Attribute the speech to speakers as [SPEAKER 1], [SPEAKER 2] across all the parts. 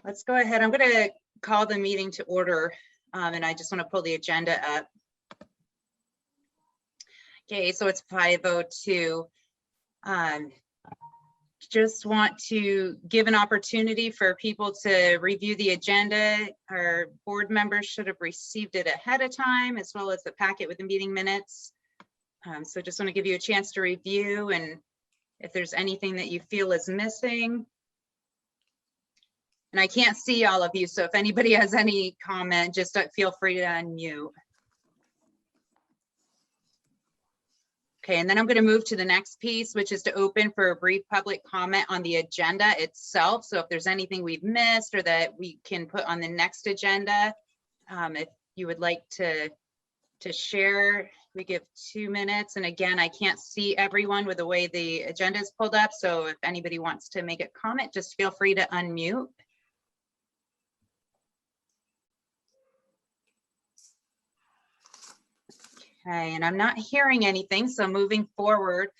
[SPEAKER 1] Let's go ahead. I'm going to call the meeting to order, and I just want to pull the agenda up. Okay, so it's 5:02. Just want to give an opportunity for people to review the agenda. Our board members should have received it ahead of time, as well as the packet with the meeting minutes. So just want to give you a chance to review, and if there's anything that you feel is missing. And I can't see all of you, so if anybody has any comment, just feel free to unmute. Okay, and then I'm going to move to the next piece, which is to open for a brief public comment on the agenda itself. So if there's anything we've missed or that we can put on the next agenda, if you would like to share, we give 2 minutes. And again, I can't see everyone with the way the agenda is pulled up. So if anybody wants to make a comment, just feel free to unmute. Okay, and I'm not hearing anything, so moving forward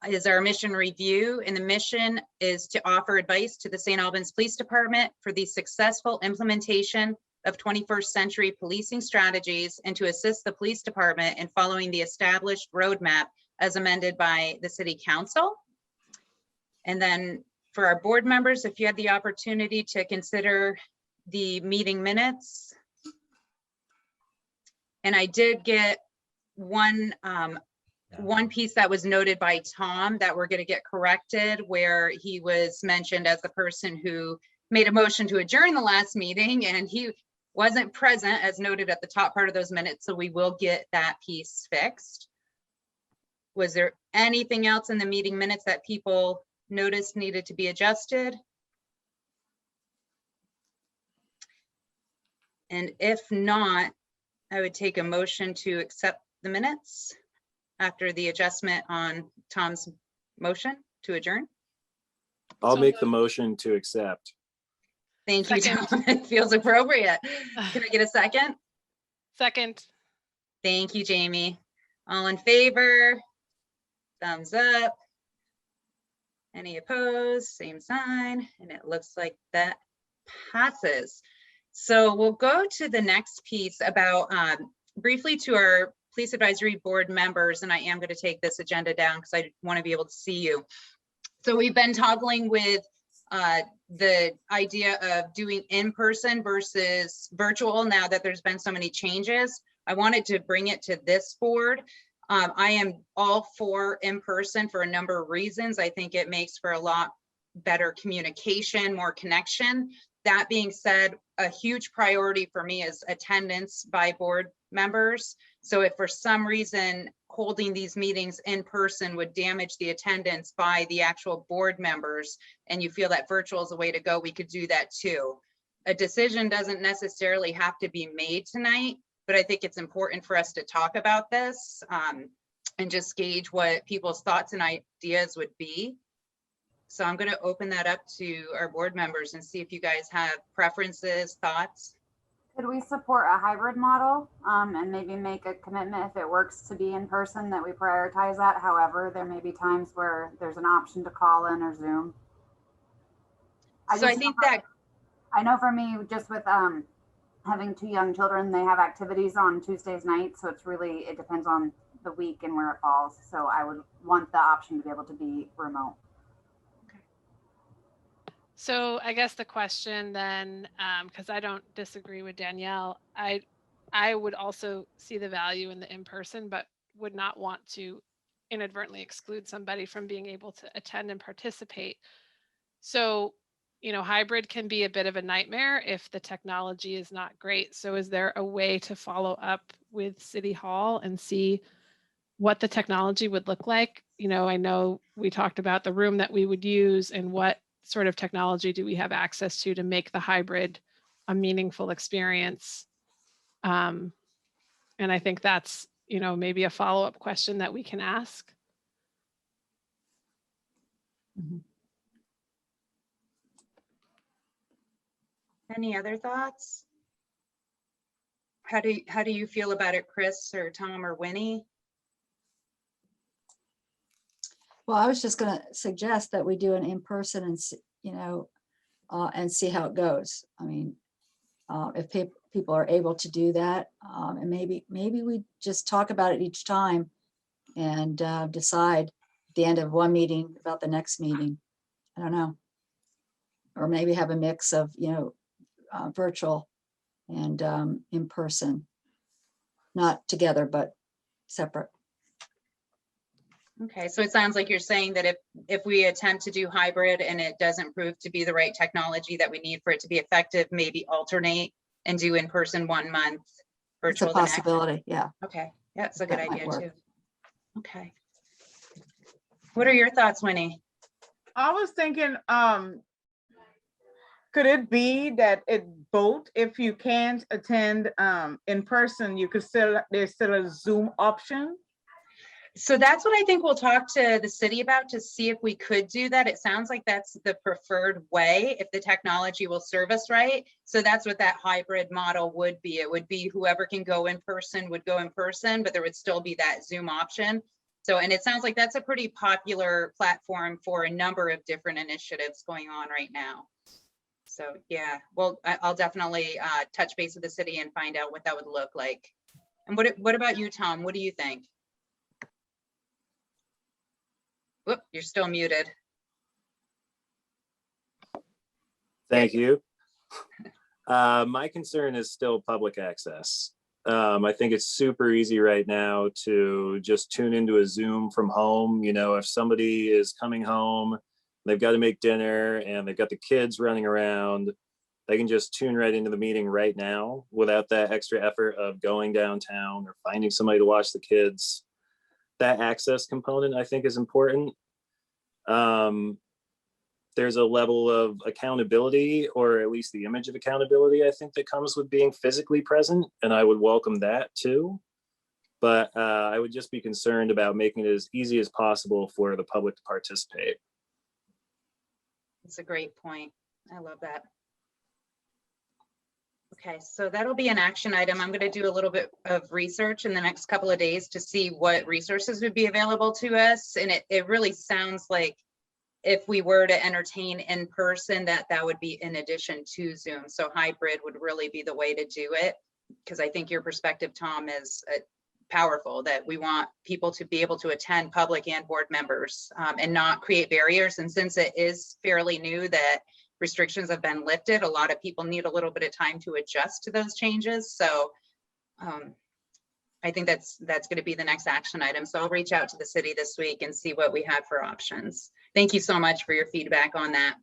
[SPEAKER 1] is our mission review, and the mission is to offer advice to the St. Albans Police Department for the successful implementation of 21st century policing strategies and to assist the police department in following the established roadmap as amended by the City Council. And then for our board members, if you had the opportunity to consider the meeting minutes. And I did get one piece that was noted by Tom that we're going to get corrected, where he was mentioned as the person who made a motion to adjourn the last meeting, and he wasn't present as noted at the top part of those minutes, so we will get that piece fixed. Was there anything else in the meeting minutes that people noticed needed to be adjusted? And if not, I would take a motion to accept the minutes after the adjustment on Tom's motion to adjourn.
[SPEAKER 2] I'll make the motion to accept.
[SPEAKER 1] Thank you, Tom. It feels appropriate. Can I get a second?
[SPEAKER 3] Second.
[SPEAKER 1] Thank you, Jamie. All in favor? Thumbs up. Any opposed? Same sign. And it looks like that passes. So we'll go to the next piece about briefly to our Police Advisory Board members, and I am going to take this agenda down because I want to be able to see you. So we've been toggling with the idea of doing in-person versus virtual now that there's been so many changes. I wanted to bring it to this board. I am all for in-person for a number of reasons. I think it makes for a lot better communication, more connection. That being said, a huge priority for me is attendance by board members. So if for some reason holding these meetings in person would damage the attendance by the actual board members, and you feel that virtual is a way to go, we could do that too. A decision doesn't necessarily have to be made tonight, but I think it's important for us to talk about this and just gauge what people's thoughts and ideas would be. So I'm going to open that up to our board members and see if you guys have preferences, thoughts.
[SPEAKER 4] Could we support a hybrid model and maybe make a commitment if it works to be in person that we prioritize that? However, there may be times where there's an option to call in or Zoom.
[SPEAKER 1] I think that
[SPEAKER 4] I know for me, just with having 2 young children, they have activities on Tuesdays nights. So it's really, it depends on the week and where it falls. So I would want the option to be able to be remote.
[SPEAKER 3] So I guess the question then, because I don't disagree with Danielle, I would also see the value in the in-person, but would not want to inadvertently exclude somebody from being able to attend and participate. So, you know, hybrid can be a bit of a nightmare if the technology is not great. So is there a way to follow up with City Hall and see what the technology would look like? You know, I know we talked about the room that we would use and what sort of technology do we have access to make the hybrid a meaningful experience. And I think that's, you know, maybe a follow-up question that we can ask.
[SPEAKER 1] Mm-hmm. Any other thoughts? How do you feel about it, Chris or Tom or Winnie?
[SPEAKER 5] Well, I was just going to suggest that we do an in-person and, you know, and see how it goes. I mean, if people are able to do that, and maybe we just talk about it each time and decide at the end of one meeting about the next meeting. I don't know. Or maybe have a mix of, virtual and in person, not together, but separate.
[SPEAKER 1] Okay, so it sounds like you're saying that if we attempt to do hybrid and it doesn't prove to be the right technology that we need for it to be effective, maybe alternate and do in person 1 month,
[SPEAKER 5] It's a
[SPEAKER 1] virtual the next.
[SPEAKER 5] possibility, yeah.
[SPEAKER 1] Okay, yeah, it's a good
[SPEAKER 5] That might
[SPEAKER 1] idea
[SPEAKER 5] work.
[SPEAKER 1] too. Okay. What are your thoughts, Winnie?
[SPEAKER 6] I was thinking, could it be that it both, if you can't attend in person, you could there's still a Zoom option?
[SPEAKER 1] So that's what I think we'll talk to the city about to see if we could do that. It sounds like that's the preferred way if the technology will serve us right. So that's what that hybrid model would be. It would be whoever can go in person would go in person, but there would still be that Zoom option. So, and it sounds like that's a pretty popular platform for a number of different initiatives going on right now. So yeah, well, I'll definitely touch base with the city and find out what that would look like. And what about you, Tom? What do you think? Whoop, you're still muted.
[SPEAKER 2] Thank you. My concern is still public access. I think it's super easy right now to just tune into a Zoom from home. If somebody is coming home, they've got to make dinner and they've got the kids running around, they can just tune right into the meeting right now without that extra effort of going downtown or finding somebody to watch the kids. That access component, I think, is important. There's a level of accountability, or at least the image of accountability, I think, that comes with being physically present, and I would welcome that too. But I would just be concerned about making it as easy as possible for the public to participate.
[SPEAKER 1] That's a great point. I love that. Okay, so that'll be an action item. I'm going to do a little bit of research in the next couple of days to see what resources would be available to us. And it really sounds like if we were to entertain in person, that would be in addition to Zoom. So hybrid would really be the way to do it, because I think your perspective, Tom, is powerful, that we want people to be able to attend, public and board members, and not create barriers. And since it is fairly new that restrictions have been lifted, a lot of people need a little bit of time to adjust to those changes. So I think that's going to be the next action item. So I'll reach out to the city this week and see what we have for options. Thank you so much for your feedback on that.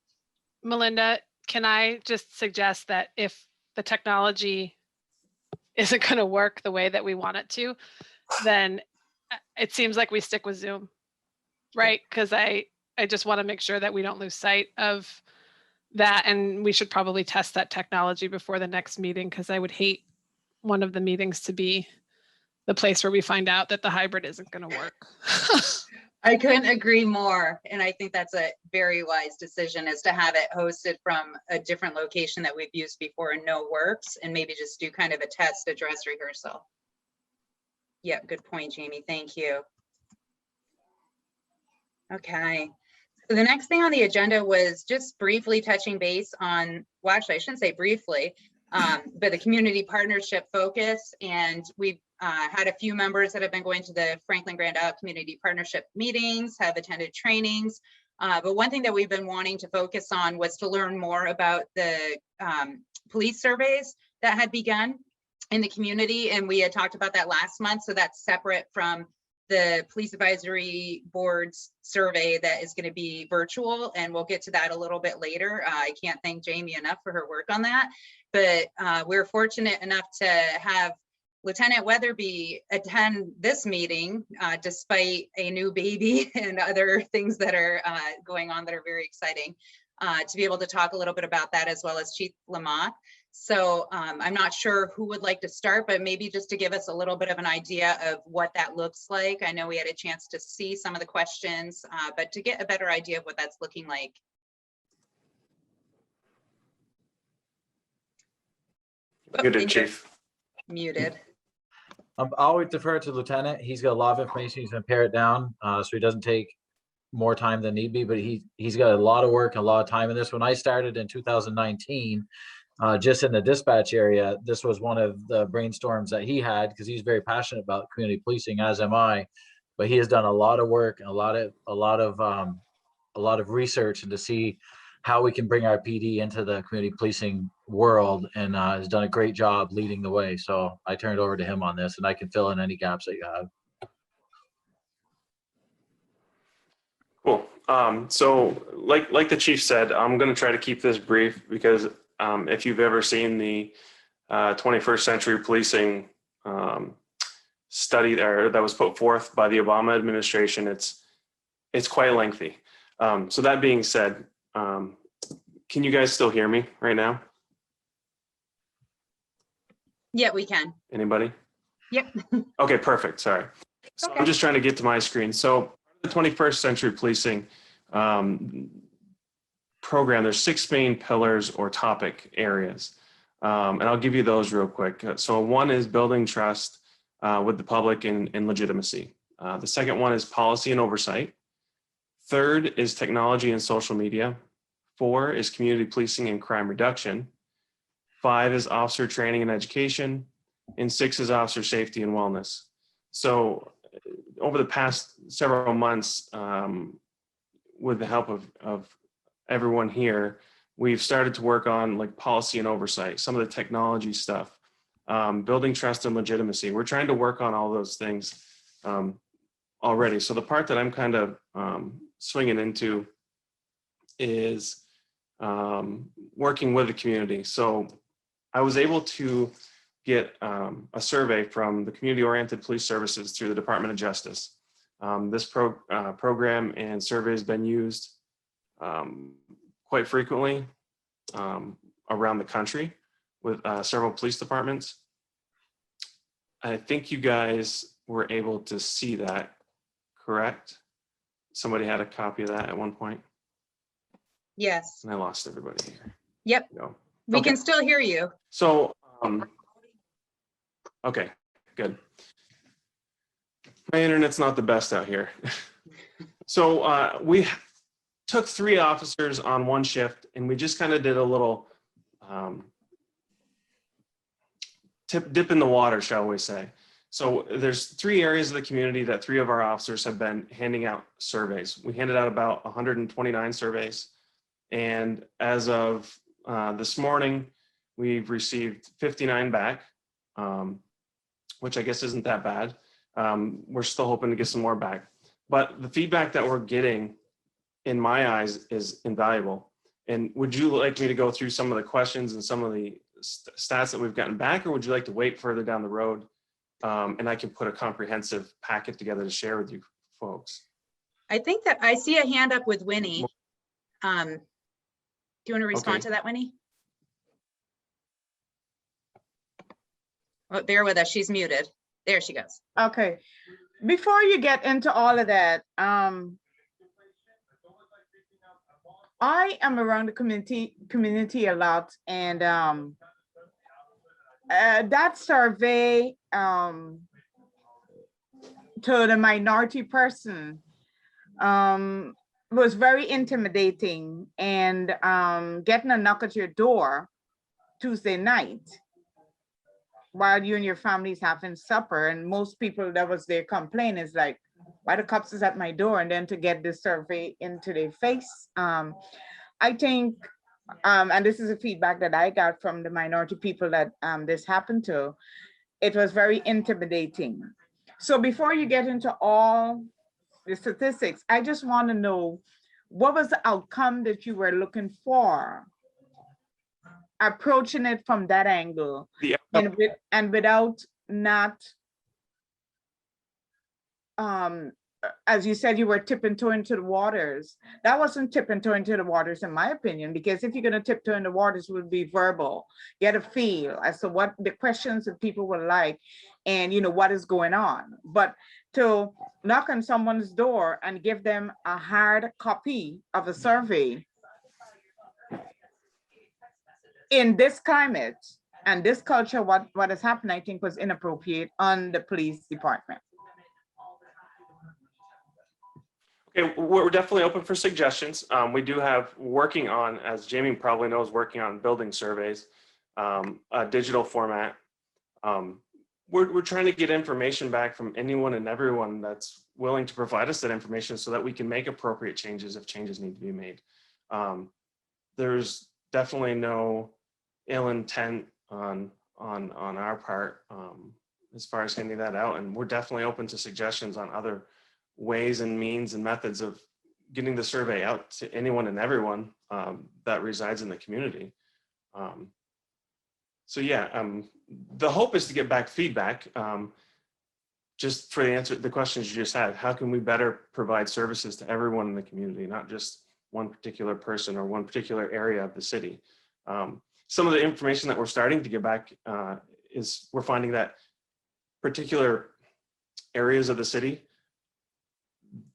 [SPEAKER 3] Melinda, can I just suggest that if the technology isn't going to work the way that we want it to, then it seems like we stick with Zoom, right? Because I just want to make sure that we don't lose sight of that, and we should probably test that technology before the next meeting, because I would hate one of the meetings to be the place where we find out that the hybrid isn't going to work.
[SPEAKER 1] I couldn't agree more. And I think that's a very wise decision, is to have it hosted from a different location that we've used before and know works, and maybe just do kind of a test, a dress rehearsal. Yeah, good point, Jamie. Thank you. Okay. So the next thing on the agenda was just briefly touching base on, well, actually, I shouldn't say briefly, but the community partnership focus. And we've had a few members that have been going to the Franklin Grand Isle Community Partnership meetings, have attended trainings. But one thing that we've been wanting to focus on was to learn more about the police surveys that had begun in the community. And we had talked about that last month. So that's separate from the Police Advisory Board's survey that is going to be virtual. And we'll get to that a little bit later. I can't thank Jamie enough for her work on that. But we're fortunate enough to have Lieutenant Weatherby attend this meeting despite a new baby and other things that are going on that are very exciting, to be able to talk a little bit about that, as well as Chief Lamont. So I'm not sure who would like to start, but maybe just to give us a little bit of an idea of what that looks like. I know we had a chance to see some of the questions, but to get a better idea of what that's looking like.
[SPEAKER 7] Muted, Chief.
[SPEAKER 1] Muted.
[SPEAKER 8] I always defer to Lieutenant. He's got a lot of information. He's gonna pare it down so he doesn't take more time than need be, but he's got a lot of work, a lot of time in this. When I started in 2019, just in the dispatch area, this was one of the brainstorms that he had, because he's very passionate about community policing, as am I. But he has done a lot of work, a lot of research, and to see how we can bring our PD into the community policing world, and has done a great job leading the way. So I turned it over to him on this, and I can fill in any gaps that you have.
[SPEAKER 7] Cool. So like the chief said, I'm going to try to keep this brief, because if you've ever seen the 21st century policing study there that was put forth by the Obama administration, it's quite lengthy. So that being said, can you guys still hear me right now?
[SPEAKER 1] Yeah, we can.
[SPEAKER 7] Anybody?
[SPEAKER 1] Yep.
[SPEAKER 7] Okay, perfect. Sorry. So
[SPEAKER 1] Okay.
[SPEAKER 7] I'm just trying to get to my screen. So the 21st century policing program, there's 6 main pillars or topic areas. And I'll give you those real quick. So one is building trust with the public and legitimacy. The second one is policy and oversight. Third is technology and social media. 4 is community policing and crime reduction. 5 is officer training and education. And 6 is officer safety and wellness. So over the past several months, with the help of everyone here, we've started to work on like policy and oversight, some of the technology stuff, building trust and legitimacy. We're trying to work on all those things already. So the part that I'm kind of swinging into is working with the community. So I was able to get a survey from the Community-Oriented Police Services through the Department of Justice. This program and survey has been used quite frequently around the country with several police departments. I think you guys were able to see that, correct? Somebody had a copy of that at one point,
[SPEAKER 1] Yes.
[SPEAKER 7] and I lost everybody here.
[SPEAKER 1] Yep.
[SPEAKER 7] Go.
[SPEAKER 1] We
[SPEAKER 7] Okay.
[SPEAKER 1] can still hear you.
[SPEAKER 7] So, okay, good. My internet's not the best out here. So we took 3 officers on one shift, and we just kind of did a little dip in the water, shall we say. So there's 3 areas of the community that 3 of our officers have been handing out surveys. We handed out about 129 surveys. And as of this morning, we've received 59 back, which I guess isn't that bad. We're still hoping to get some more back. But the feedback that we're getting, in my eyes, is invaluable. And would you like me to go through some of the questions and some of the stats that we've gotten back, or would you like to wait further down the road and I can put a comprehensive packet together to share with you folks?
[SPEAKER 1] I think that I see a hand up with Winnie. Do you want to respond
[SPEAKER 7] Okay.
[SPEAKER 1] to that, Winnie? Oh, bear with us. She's muted. There she goes.
[SPEAKER 6] Okay, before you get into all of that, I am around the community a lot, and that survey to the minority person was very intimidating, and getting a knock at your door Tuesday night while you and your family's having supper, and most people that was their complaint is like, why the cops is at my door? And then to get this survey into their face, I think, and this is a feedback that I got from the minority people that this happened to, it was very intimidating. So before you get into all the statistics, I just want to know, what was the outcome that you were looking for? Approaching it from that angle, and without not, as you said, you were tiptoeing into the waters. That wasn't tiptoeing into the waters, in my opinion, because if you're going to tiptoe in the waters, it would be verbal, get a feel as to what the questions that people would like, and you know what is going on. But to knock on someone's door and give them a hard copy of a survey in this climate and this culture, what has happened, I think, was inappropriate on the police department.
[SPEAKER 7] We're definitely open for suggestions. We do have working on, as Jamie probably knows, working on building surveys, a digital format. We're trying to get information back from anyone and everyone that's willing to provide us that information so that we can make appropriate changes if changes need to be made. There's definitely no ill intent on our part as far as handing that out, and we're definitely open to suggestions on other ways and means and methods of getting the survey out to anyone and everyone that resides in the community. So yeah, the hope is to get back feedback. Just for the answer, the questions you just had, how can we better provide services to everyone in the community, not just one particular person or one particular area of the city? Some of the information that we're starting to get back is we're finding that particular areas of the city,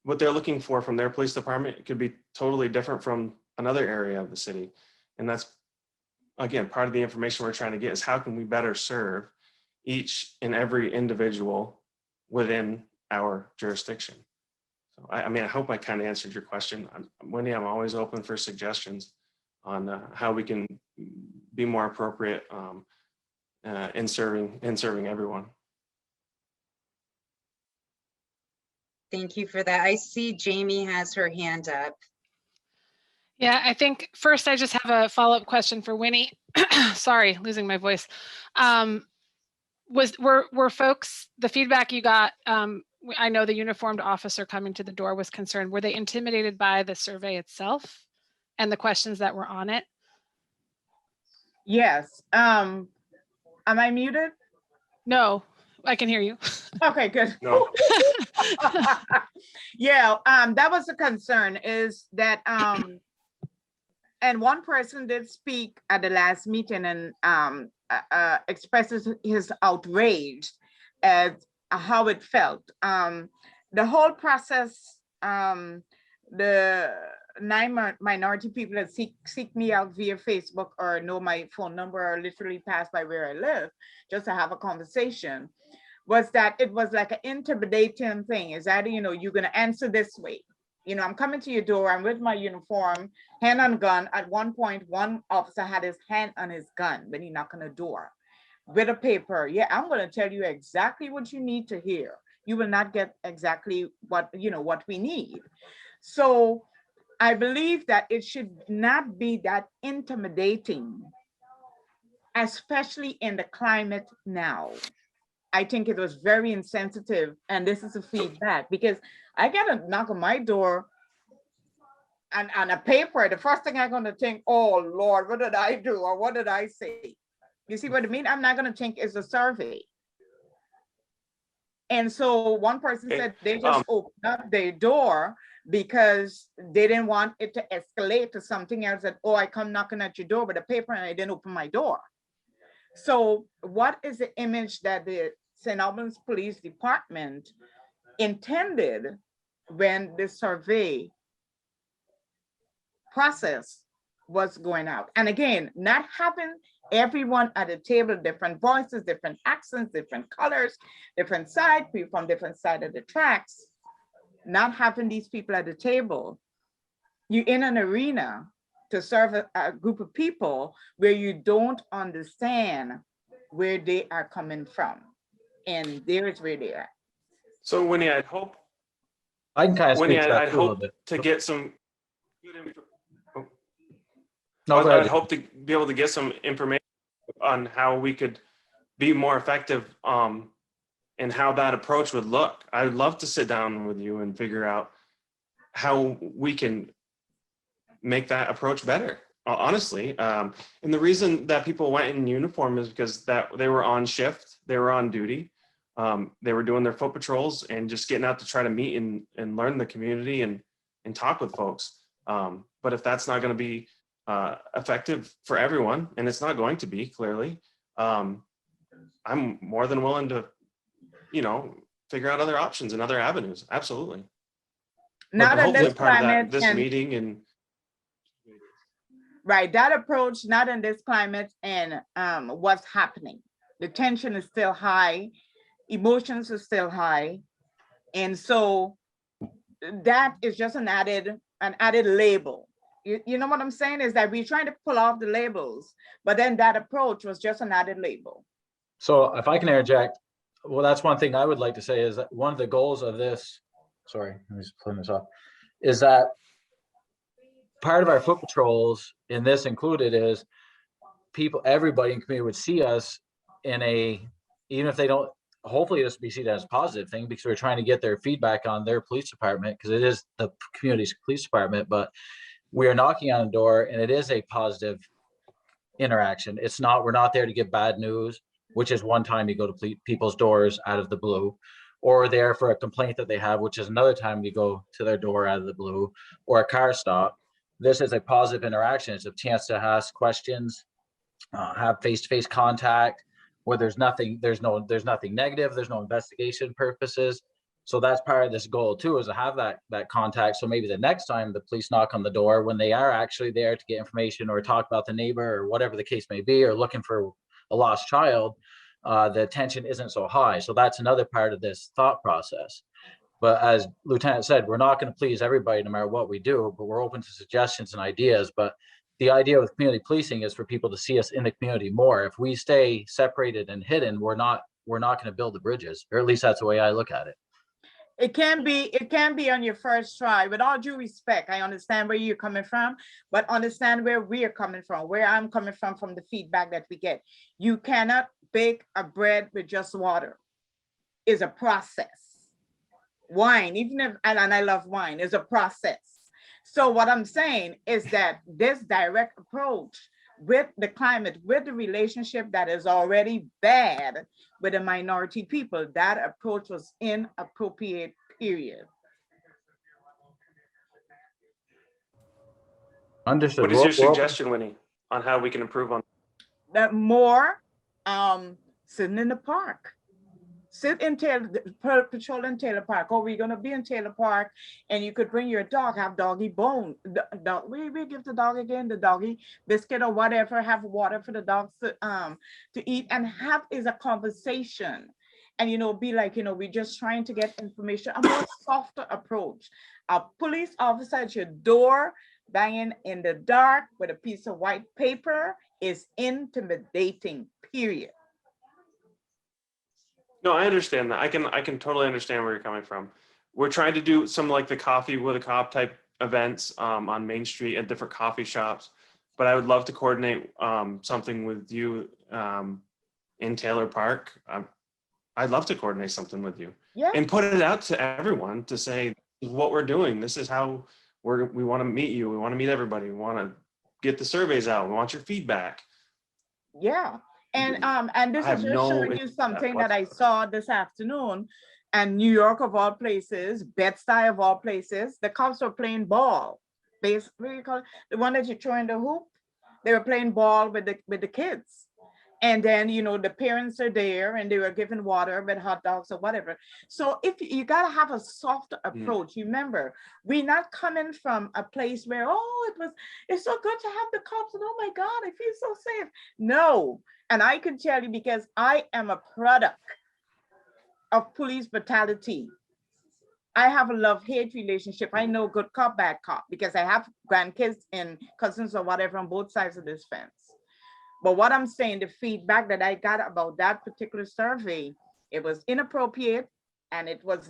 [SPEAKER 7] what they're looking for from their police department could be totally different from another area of the city. And that's, again, part of the information we're trying to get is how can we better serve each and every individual within our jurisdiction. So I mean, I hope I kind of answered your question. Wendy, I'm always open for suggestions on how we can be more appropriate in serving everyone.
[SPEAKER 1] Thank you for that. I see Jamie has her hand up.
[SPEAKER 3] Yeah, I think first I just have a follow-up question for Winnie. Sorry, losing my voice. Were folks, the feedback you got, I know the uniformed officer coming to the door was concerned. Were they intimidated by the survey itself and the questions that were on it?
[SPEAKER 6] Yes. Am I muted?
[SPEAKER 3] No, I can hear you.
[SPEAKER 6] Okay, good.
[SPEAKER 7] No.
[SPEAKER 6] Yeah, that was the concern, is that and one person did speak at the last meeting and expresses his outrage at how it felt. The whole process, the 9 minority people that seek me out via Facebook or know my phone number or literally pass by where I live just to have a conversation, was that it was like an intimidating thing. Is that, you know, you're going to answer this way. You know, I'm coming to your door, I'm with my uniform, hand on gun. At one point, one officer had his hand on his gun when he knocked on the door with a paper. Yeah, I'm going to tell you exactly what you need to hear. You will not get exactly what, you know, what we need. So I believe that it should not be that intimidating, especially in the climate now. I think it was very insensitive, and this is a feedback, because I get a knock on my door and on a paper, the first thing I'm going to think, oh Lord, what did I do, or what did I say? You see what I mean? I'm not going to think it's a survey. And so one person said they just opened up their door because they didn't want it to escalate to something else, that, oh, I come knocking at your door with a paper and I didn't open my door. So what is the image that the St. Albans Police Department intended when the survey process was going out? And again, not having everyone at the table, different voices, different accents, different colors, different side, people from different side of the tracks, not having these people at the table. You're in an arena to serve a group of people where you don't understand where they are coming from. And there is where they are.
[SPEAKER 7] So Winnie, I'd hope.
[SPEAKER 8] I can kind of
[SPEAKER 7] Winnie,
[SPEAKER 8] speak to that
[SPEAKER 7] I'd
[SPEAKER 8] too a little
[SPEAKER 7] hope
[SPEAKER 8] bit.
[SPEAKER 7] to get some good info.
[SPEAKER 8] No, go
[SPEAKER 7] I'd
[SPEAKER 8] ahead.
[SPEAKER 7] hope to be able to get some information on how we could be more effective and how that approach would look. I'd love to sit down with you and figure out how we can make that approach better, honestly. And the reason that people went in uniform is because that they were on shift, they were on duty, they were doing their foot patrols and just getting out to try to meet and learn the community and talk with folks. But if that's not going to be effective for everyone, and it's not going to be, clearly, I'm more than willing to, you know, figure out other options and other avenues. Absolutely.
[SPEAKER 6] Not in this climate.
[SPEAKER 7] This meeting and
[SPEAKER 6] right, that approach, not in this climate, and what's happening. The tension is still high, emotions are still high, and so that is just an added label. You know what I'm saying, is that we're trying to pull off the labels, but then that approach was just an added label.
[SPEAKER 8] So if I can interject, well, that's one thing I would like to say is that one of the goals of this, sorry, let me just turn this off, is that part of our foot patrols, in this included, is people, everybody in the community would see us in a, even if they don't, hopefully this will be seen as a positive thing, because we're trying to get their feedback on their police department, because it is the community's police department, but we are knocking on a door and it is a positive interaction. It's not, we're not there to give bad news, which is one time you go to people's doors out of the blue, or there for a complaint that they have, which is another time you go to their door out of the blue, or a car stop. This is a positive interaction. It's a chance to ask questions, have face-to-face contact, where there's nothing negative, there's no investigation purposes. So that's part of this goal too, is to have that contact. So maybe the next time the police knock on the door, when they are actually there to get information or talk about the neighbor or whatever the case may be, or looking for a lost child, the tension isn't so high. So that's another part of this thought process. But as Lieutenant said, we're not going to please everybody no matter what we do, but we're open to suggestions and ideas. But the idea with community policing is for people to see us in the community more. If we stay separated and hidden, we're not going to build the bridges, or at least that's the way I look at it.
[SPEAKER 6] It can be on your first try. With all due respect, I understand where you're coming from, but understand where we are coming from, where I'm coming from the feedback that we get. You cannot bake a bread with just water. It's a process. Wine, even if, and I love wine, is a process. So what I'm saying is that this direct approach with the climate, with the relationship that is already bad with the minority people, that approach was inappropriate, period.
[SPEAKER 8] Understood.
[SPEAKER 7] What is your
[SPEAKER 8] We're open.
[SPEAKER 7] suggestion, Winnie, on how we can improve on?
[SPEAKER 6] That more sitting in the park. Sit in patrol in Taylor Park. Oh, we're gonna be in Taylor Park, and you could bring your dog, have doggy bone. We give the dog again, the doggy biscuit or whatever, have water for the dogs to eat, and have is a conversation. And be like, we're just trying to get information, a more softer approach. A police officer at your door banging in the dark with a piece of white paper is intimidating, period.
[SPEAKER 7] No, I understand that. I can totally understand where you're coming from. We're trying to do some like the coffee with a cop type events on Main Street at different coffee shops, but I would love to coordinate something with you in Taylor Park. I'd love to coordinate something with you,
[SPEAKER 6] Yeah.
[SPEAKER 7] and put it out to everyone to say, this is what we're doing. This is how we want to meet you. We want to meet everybody. We want to get the surveys out. We want your feedback.
[SPEAKER 6] Yeah. And this is just showing you something that I saw this afternoon. And New York of all places, Bed-Stuy of all places, the cops were playing ball. Basically, the one that you throw in the hoop, they were playing ball with the kids. And then, the parents are there and they were giving water with hot dogs or whatever. So if you got to have a soft approach, remember, we're not coming from a place where, it's so good to have the cops and oh my God, I feel so safe. No. And I can tell you because I am a product of police brutality. I have a love-hate relationship. I know good cop, bad cop, because I have grandkids and cousins or whatever on both sides of this fence. But what I'm saying, the feedback that I got about that particular survey, it was inappropriate and it was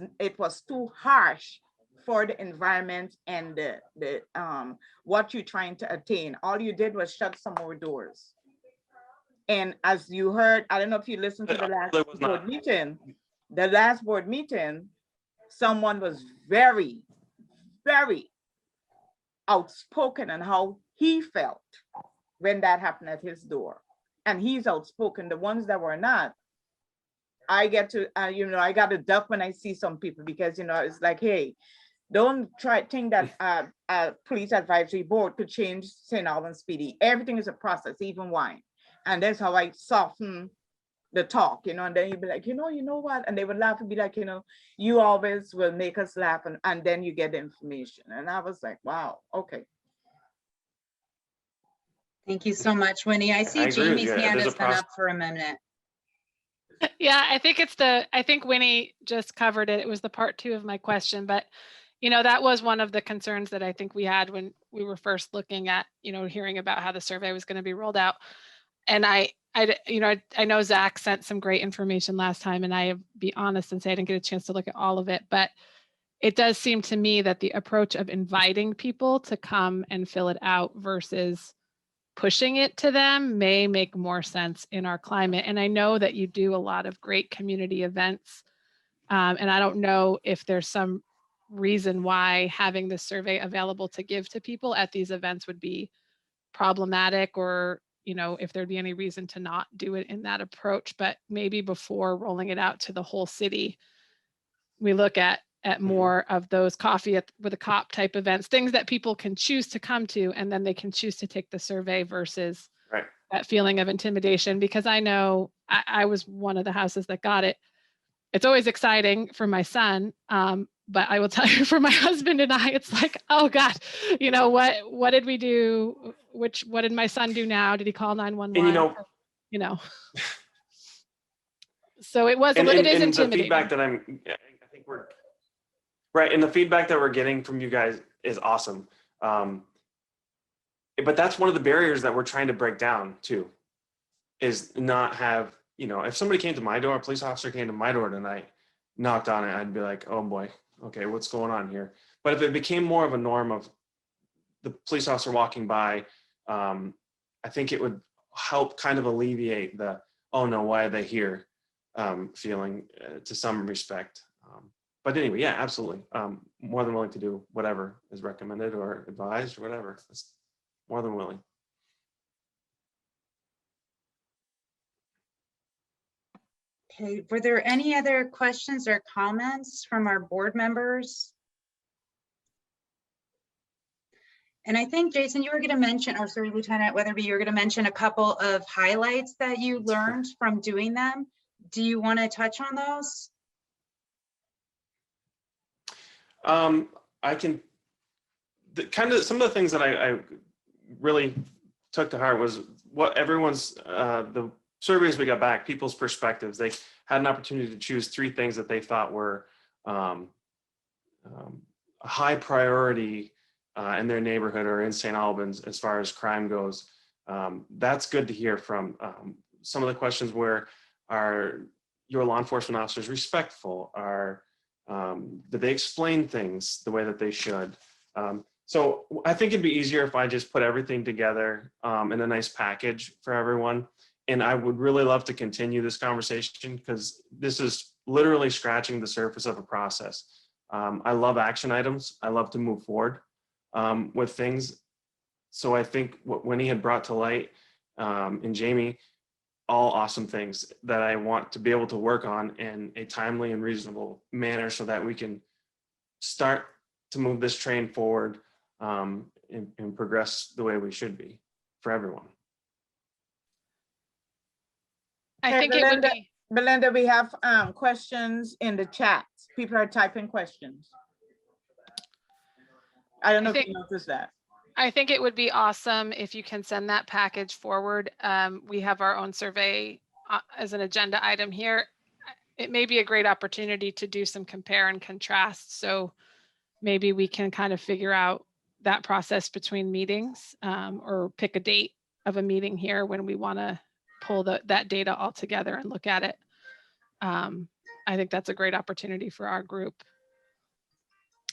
[SPEAKER 6] too harsh for the environment and the what you're trying to attain. All you did was shut some more doors. And as you heard, I don't know if you listened to the last board meeting, someone was very, very outspoken on how he felt when that happened at his door. And he's outspoken. The ones that were not, I get to, I got to duck when I see some people because, it's like, hey, don't think that a police advisory board could change St. Albans PD. Everything is a process, even wine. And that's how I soften the talk, and then you'd be like, you know what? And they would laugh and be like, you always will make us laugh. And then you get the information. And I was like, wow, okay.
[SPEAKER 1] Thank you so much, Winnie. I see Jamie's hand has been up for a minute.
[SPEAKER 3] Yeah, I think Winnie just covered it. It was the part 2 of my question, but you know, that was one of the concerns that I think we had when we were first looking at, you know, hearing about how the survey was going to be rolled out. And I know Zach sent some great information last time, and I be honest and say I didn't get a chance to look at all of it, but it does seem to me that the approach of inviting people to come and fill it out versus pushing it to them may make more sense in our climate. And I know that you do a lot of great community events. And I don't know if there's some reason why having this survey available to give to people at these events would be problematic, or, you know, if there'd be any reason to not do it in that approach. But maybe before rolling it out to the whole city, we look at more of those coffee with a cop type events, things that people can choose to come to, and then they can choose to take the survey versus
[SPEAKER 7] Right.
[SPEAKER 3] that feeling of intimidation. Because I know I was one of the houses that got it. It's always exciting for my son. But I will tell you, for my husband and I, it's like, oh God, you know, what did we do? What did my son do now? Did he call 911?
[SPEAKER 7] And
[SPEAKER 3] you know, so it is
[SPEAKER 7] and
[SPEAKER 3] intimidating.
[SPEAKER 7] the feedback that I think we're right. And the feedback that we're getting from you guys is awesome. But that's one of the barriers that we're trying to break down too, is not have, you know, if somebody came to my door, a police officer came to my door tonight, knocked on it, I'd be like, oh boy, okay, what's going on here? But if it became more of a norm of the police officer walking by, I think it would help kind of alleviate the, oh no, why are they here feeling to some respect. But anyway, yeah, absolutely. More than willing to do whatever is recommended or advised or whatever. It's more than willing.
[SPEAKER 1] Okay, were there any other questions or comments from our board members? And I think, Jason, you were going to mention, or sorry, Lieutenant Weatherby, you were going to mention a couple of highlights that you learned from doing them. Do you want to touch on those?
[SPEAKER 7] I can, some of the things that I really took to heart was what everyone's, the surveys we got back, people's perspectives. They had an opportunity to choose 3 things that they thought were a high priority in their neighborhood or in St. Albans as far as crime goes. That's good to hear from. Some of the questions were, are your law enforcement officers respectful? Do they explain things the way that they should? So I think it'd be easier if I just put everything together in a nice package for everyone. And I would really love to continue this conversation, because this is literally scratching the surface of a process. I love action items. I love to move forward with things. So I think what Winnie had brought to light, and Jamie, all awesome things that I want to be able to work on in a timely and reasonable manner so that we can start to move this train forward and progress the way we should be for everyone.
[SPEAKER 3] I think it would be.
[SPEAKER 6] Belinda, we have questions in the chat. People are typing questions. I don't know if you noticed that.
[SPEAKER 3] I think it would be awesome if you can send that package forward. We have our own survey as an agenda item here. It may be a great opportunity to do some compare and contrast. So maybe we can kind of figure out that process between meetings, or pick a date of a meeting here when we want to pull that data all together and look at it. I think that's a great opportunity for our group.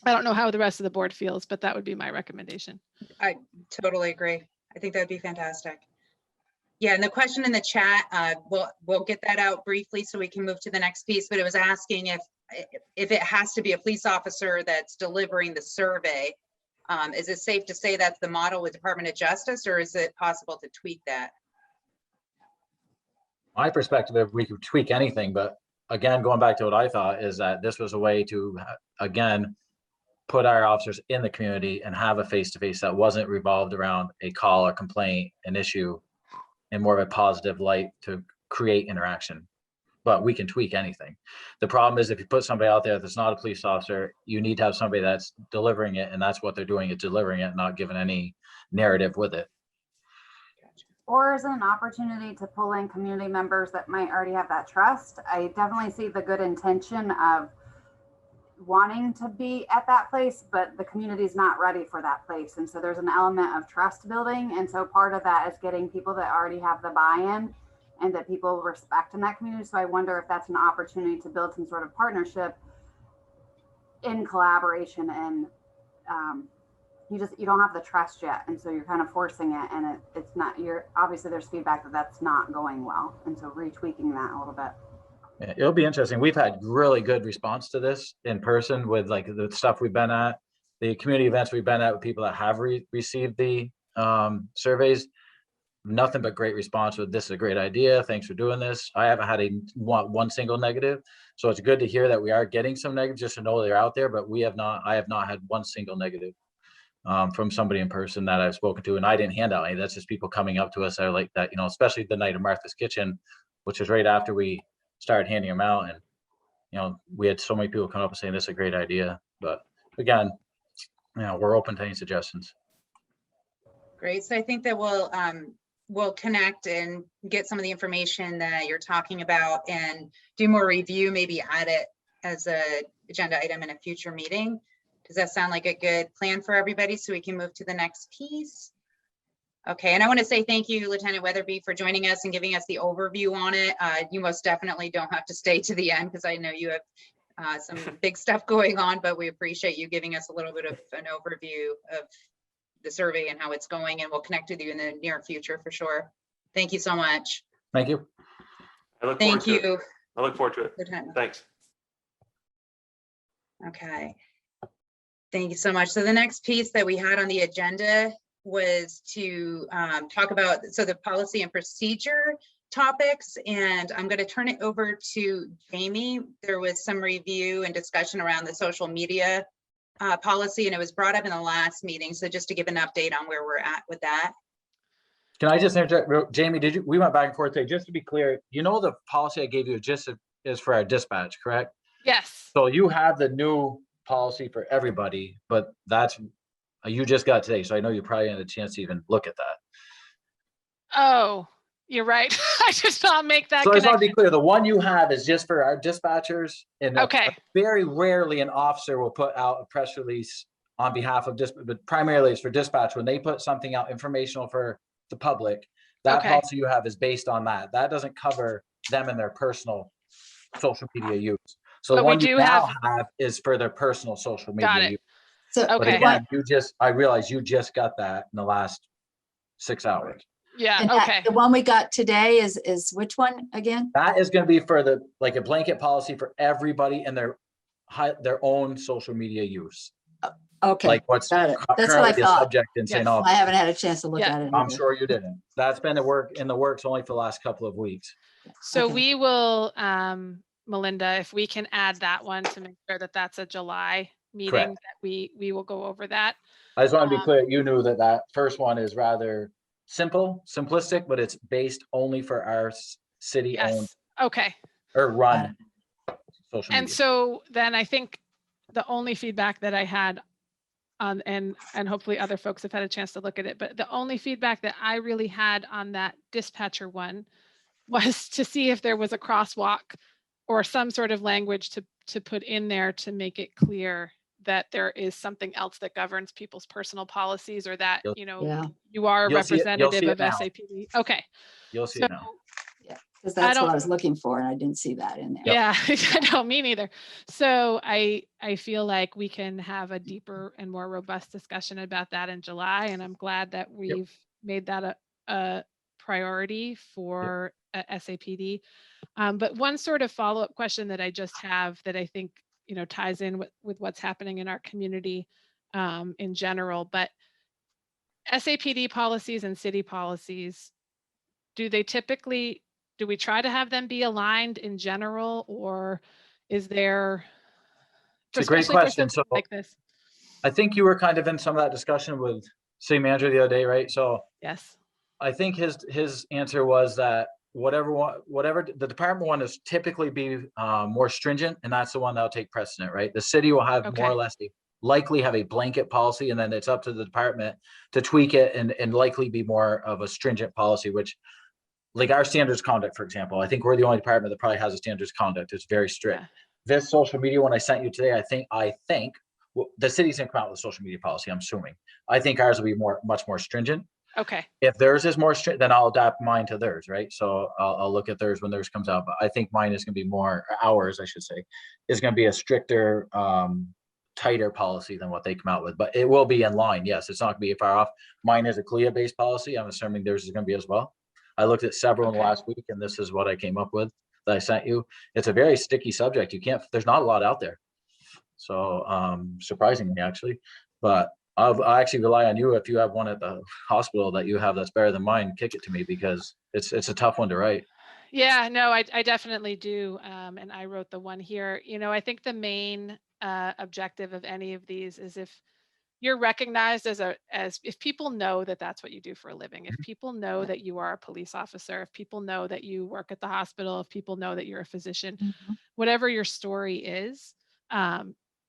[SPEAKER 3] I don't know how the rest of the board feels, but that would be my recommendation.
[SPEAKER 1] I totally agree. I think that'd be fantastic. Yeah, and the question in the chat, we'll get that out briefly so we can move to the next piece, but it was asking if it has to be a police officer that's delivering the survey. Is it safe to say that's the model with Department of Justice, or is it possible to tweak that?
[SPEAKER 8] My perspective, we could tweak anything, but again, going back to what I thought is that this was a way to, again, put our officers in the community and have a face-to-face that wasn't revolved around a call, a complaint, an issue, in more of a positive light to create interaction. But we can tweak anything. The problem is if you put somebody out there that's not a police officer, you need to have somebody that's delivering it, and that's what they're doing, is delivering it, not giving any narrative with it.
[SPEAKER 4] Or is it an opportunity to pull in community members that might already have that trust? I definitely see the good intention of wanting to be at that place, but the community is not ready for that place. And so there's an element of trust building. And so part of that is getting people that already have the buy-in and that people respect in that community. So I wonder if that's an opportunity to build some sort of partnership in collaboration. And you don't have the trust yet. And so you're kind of forcing it, and it's not, obviously there's feedback that that's not going well. And so retweaking that a little bit.
[SPEAKER 8] Yeah, it'll be interesting. We've had really good response to this in person with like the stuff we've been at, the community events we've been at with people that have received the surveys. Nothing but great response with, this is a great idea. Thanks for doing this. I haven't had one single negative. So it's good to hear that we are getting some negatives, just to know they're out there, but I have not had one single negative from somebody in person that I've spoken to. And I didn't hand out any. That's just people coming up to us that are like that, especially the night of Martha's Kitchen, which was right after we started handing them out. And, we had so many people come up and saying, this is a great idea. But again, we're open to any suggestions.
[SPEAKER 1] Great. So I think that we'll connect and get some of the information that you're talking about and do more review, maybe add it as a agenda item in a future meeting. Does that sound like a good plan for everybody, so we can move to the next piece? Okay, and I want to say thank you, Lieutenant Weatherby, for joining us and giving us the overview on it. You most definitely don't have to stay to the end, because I know you have some big stuff going on, but we appreciate you giving us a little bit of an overview of the survey and how it's going, and we'll connect with you in the near future for sure. Thank you so much.
[SPEAKER 8] Thank you.
[SPEAKER 1] Thank you.
[SPEAKER 7] I look forward to it.
[SPEAKER 1] Lieutenant.
[SPEAKER 7] Thanks.
[SPEAKER 1] Okay. Thank you so much. So the next piece that we had on the agenda was to talk about, the policy and procedure topics, and I'm going to turn it over to Jamie. There was some review and discussion around the social media policy, and it was brought up in the last meeting. So just to give an update on where we're at with that.
[SPEAKER 8] Can I just interject, Jamie? We went back and forth today. Just to be clear, the policy I gave you is for our dispatch, correct?
[SPEAKER 3] Yes.
[SPEAKER 8] So you have the new policy for everybody, but you just got today, so I know you probably had a chance to even look at that.
[SPEAKER 3] Oh, you're right. I just not make that
[SPEAKER 8] So I just want to
[SPEAKER 3] connection.
[SPEAKER 8] be clear, the one you have is just for our dispatchers, and
[SPEAKER 3] Okay.
[SPEAKER 8] very rarely an officer will put out a press release on behalf of dispatch, but primarily it's for dispatch. When they put something out informational for the public, that
[SPEAKER 3] Okay.
[SPEAKER 8] policy you have is based on that. That doesn't cover them and their personal social media use. So the
[SPEAKER 3] But we
[SPEAKER 8] one you
[SPEAKER 3] do
[SPEAKER 8] now
[SPEAKER 3] have-
[SPEAKER 8] have is for their personal social media
[SPEAKER 3] Got it.
[SPEAKER 8] use.
[SPEAKER 5] So,
[SPEAKER 8] But
[SPEAKER 3] Okay.
[SPEAKER 8] again, I realize you just got that in the last 6 hours.
[SPEAKER 3] Yeah.
[SPEAKER 5] and that-
[SPEAKER 3] Okay.
[SPEAKER 5] the one we got today is which one again?
[SPEAKER 8] That is going to be for a blanket policy for everybody and their own social media use.
[SPEAKER 5] Okay,
[SPEAKER 8] Like what's
[SPEAKER 5] got it. That's what I
[SPEAKER 8] currently the
[SPEAKER 5] thought.
[SPEAKER 8] subject in St.
[SPEAKER 3] Yes.
[SPEAKER 8] Albans.
[SPEAKER 5] I haven't had a chance to look
[SPEAKER 3] Yeah.
[SPEAKER 5] at it.
[SPEAKER 8] I'm
[SPEAKER 5] either.
[SPEAKER 8] sure you didn't. That's been in the works only for the last couple of weeks.
[SPEAKER 3] So
[SPEAKER 5] Okay.
[SPEAKER 3] we will, Melinda, if we can add that one to make sure that that's a July meeting,
[SPEAKER 8] Correct.
[SPEAKER 3] that we will go over that.
[SPEAKER 8] I just want to be clear, you knew that first one is rather simplistic, but it's based only for our city owned
[SPEAKER 3] Yes. Okay.
[SPEAKER 8] or run social
[SPEAKER 3] And
[SPEAKER 8] media.
[SPEAKER 3] so then I think the only feedback that I had on, and hopefully other folks have had a chance to look at it, but the only feedback that I really had on that dispatcher one was to see if there was a crosswalk or some sort of language to put in there to make it clear that there is something else that governs people's personal policies, or that,
[SPEAKER 5] Yeah,
[SPEAKER 3] you are a
[SPEAKER 8] You'll see it
[SPEAKER 3] representative of
[SPEAKER 8] now.
[SPEAKER 3] SAPD. Okay.
[SPEAKER 8] You'll see
[SPEAKER 3] So,
[SPEAKER 8] it now.
[SPEAKER 5] because that's what
[SPEAKER 3] don't-
[SPEAKER 5] I was looking for, and I didn't see that in there.
[SPEAKER 3] yeah, I don't mean either. So I feel like we can have a deeper and more robust discussion about that in July. And I'm glad that we've made that a priority for SAPD. But one sort of follow-up question that I just have that I think, ties in with what's happening in our community in general, but SAPD policies and city policies, do we try to have them be aligned in general, or is there?
[SPEAKER 8] It's a great
[SPEAKER 3] especially for
[SPEAKER 8] question.
[SPEAKER 3] something
[SPEAKER 8] So
[SPEAKER 3] like this.
[SPEAKER 8] I think you were kind of in some of that discussion with city manager the other day, right? So
[SPEAKER 3] Yes.
[SPEAKER 8] I think his answer was that whatever the department one is typically be more stringent, and that's the one that'll take precedent, right? The city will have
[SPEAKER 3] Okay.
[SPEAKER 8] more or less likely have a blanket policy, and then it's up to the department to tweak it and likely be more of a stringent policy, which like our standards conduct, for example, I think we're the only department that probably has a standards conduct. It's very strict.
[SPEAKER 3] Yeah.
[SPEAKER 8] this social media one I sent you today, I think well, the city's gonna come out with a social media policy, I'm assuming. I think ours will be much more stringent.
[SPEAKER 3] Okay,
[SPEAKER 8] If theirs is more strict, then I'll adapt mine to theirs, right? So I'll look at theirs when theirs comes out, but I think mine is gonna be more, ours, I should say, is gonna be a stricter, tighter policy than what they come out with, but it will be in line. Yes, it's not gonna be far off. Mine is a CLIA-based policy. I'm assuming theirs is gonna be as well. I looked at several in the
[SPEAKER 3] Okay.
[SPEAKER 8] last week, and this is what I came up with that I sent you. It's a very sticky subject. There's not a lot out there. So surprisingly, actually, but I actually rely on you. If you have one at the hospital that you have that's better than mine, kick it to me, because it's a tough one to write.
[SPEAKER 3] yeah, no, I definitely do. And I wrote the one here. You know, I think the main objective of any of these is if you're recognized as if people know that that's what you do for a living, if people know that you are a police officer, if people know that you work at the hospital, if people know that you're a physician, whatever your story is,